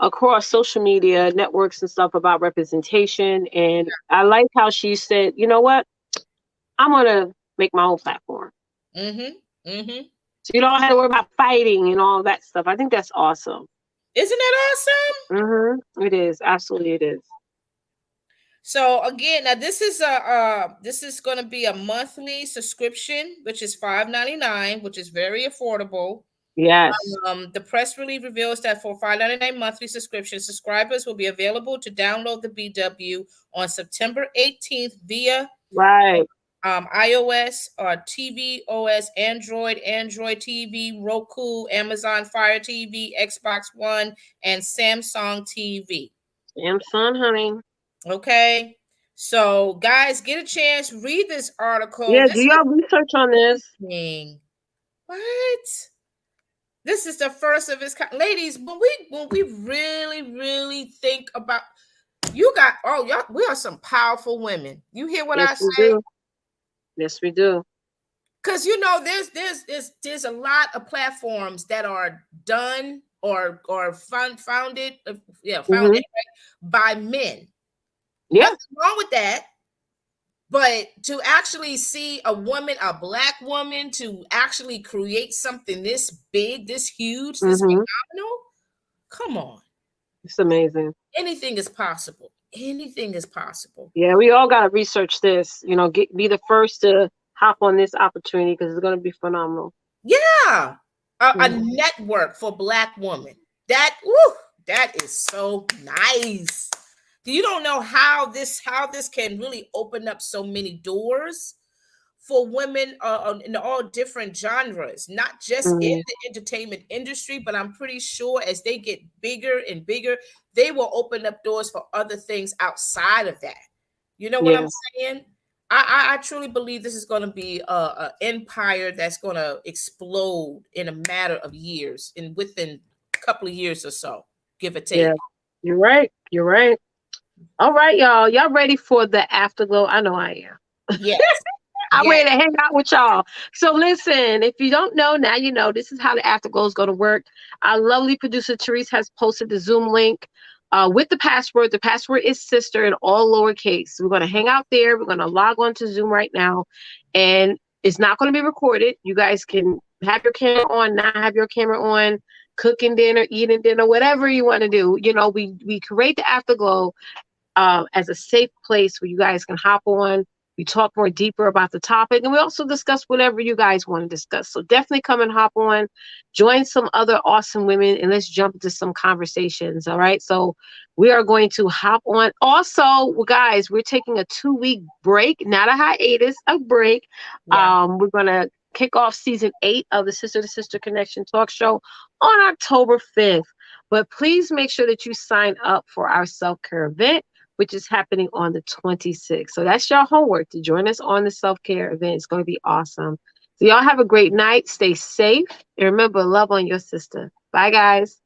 across social media networks and stuff about representation, and I like how she said, you know what, I'm gonna make my own platform, Mm-hmm. Mm-hmm. so you don't have to worry about fighting and all that stuff. I think that's awesome. Isn't that awesome? It is, absolutely it is. So again, now this is going to be a monthly subscription, which is $5.99, which is very affordable. Yes. The press release reveals that for $5.99 monthly subscription, subscribers will be available to download the BW on September 18th via Right. iOS or TV OS, Android TV, Roku, Amazon Fire TV, Xbox One, and Samsung TV. Samsung, honey. Okay. So, guys, get a chance, read this article. Yeah, do This y'all research on is this? amazing. What? This is the first of its kind. Ladies, when we really think about, you got, oh, y'all, we are some powerful women. You hear what Yes, I we say? do. Yes, we do. Because there's a lot of platforms that are done or founded, Hmm. founded by men. Yeah. Nothing wrong with that. But to actually see a woman, a Black woman, to actually create something this big, this huge, this Hmm. phenomenal, come on. It's amazing. Anything is possible. Anything is possible. Yeah, we all got to research this. You know, be the first to hop on this opportunity because it's going to be phenomenal. Yeah. A Mhm. network for Black women. That is so nice. You don't know how this can really open up so many doors for women in all different genres, not just in Mhm. the entertainment industry, but I'm pretty sure as they get bigger and bigger, they will open up doors for other things outside of that. You know what I'm Yeah, saying? I truly believe this is going to be a empire that's going to explode in a matter of years, and within a couple of years or so, give or yeah. take. You're right. You're right. All right, y'all. Y'all ready for the afterglow? I know I am. Yes, I'm yes, ready to hang out with y'all. So listen, if you don't know, now you know. This is how the afterglow is going to work. Our lovely producer Therese has posted the Zoom link with the password. The password is sister in all lowercase. We're going to hang out there. We're going to log on to Zoom right now, and it's not going to be recorded. You guys can have your camera on, not have your camera on, cooking dinner, eating dinner, whatever you want to do. You know, we create the afterglow as a safe place where you guys can hop on. We talk more deeper about the topic, and we also discuss whatever you guys want to discuss. So definitely come and hop on, join some other awesome women, and let's jump into some conversations. All right. So we are going to hop on. Also, guys, we're taking a 2-week break, not a hiatus, a break. yeah. We're gonna kick off season 8 of the Sister to Sister Connection Talk Show on October 5th. But please make sure that you sign up for our self-care event, which is happening on the 26th. So that's your homework to join us on the self-care event. It's going to be awesome. So y'all have a great night. Stay safe. And remember, love on your sister. Bye, guys.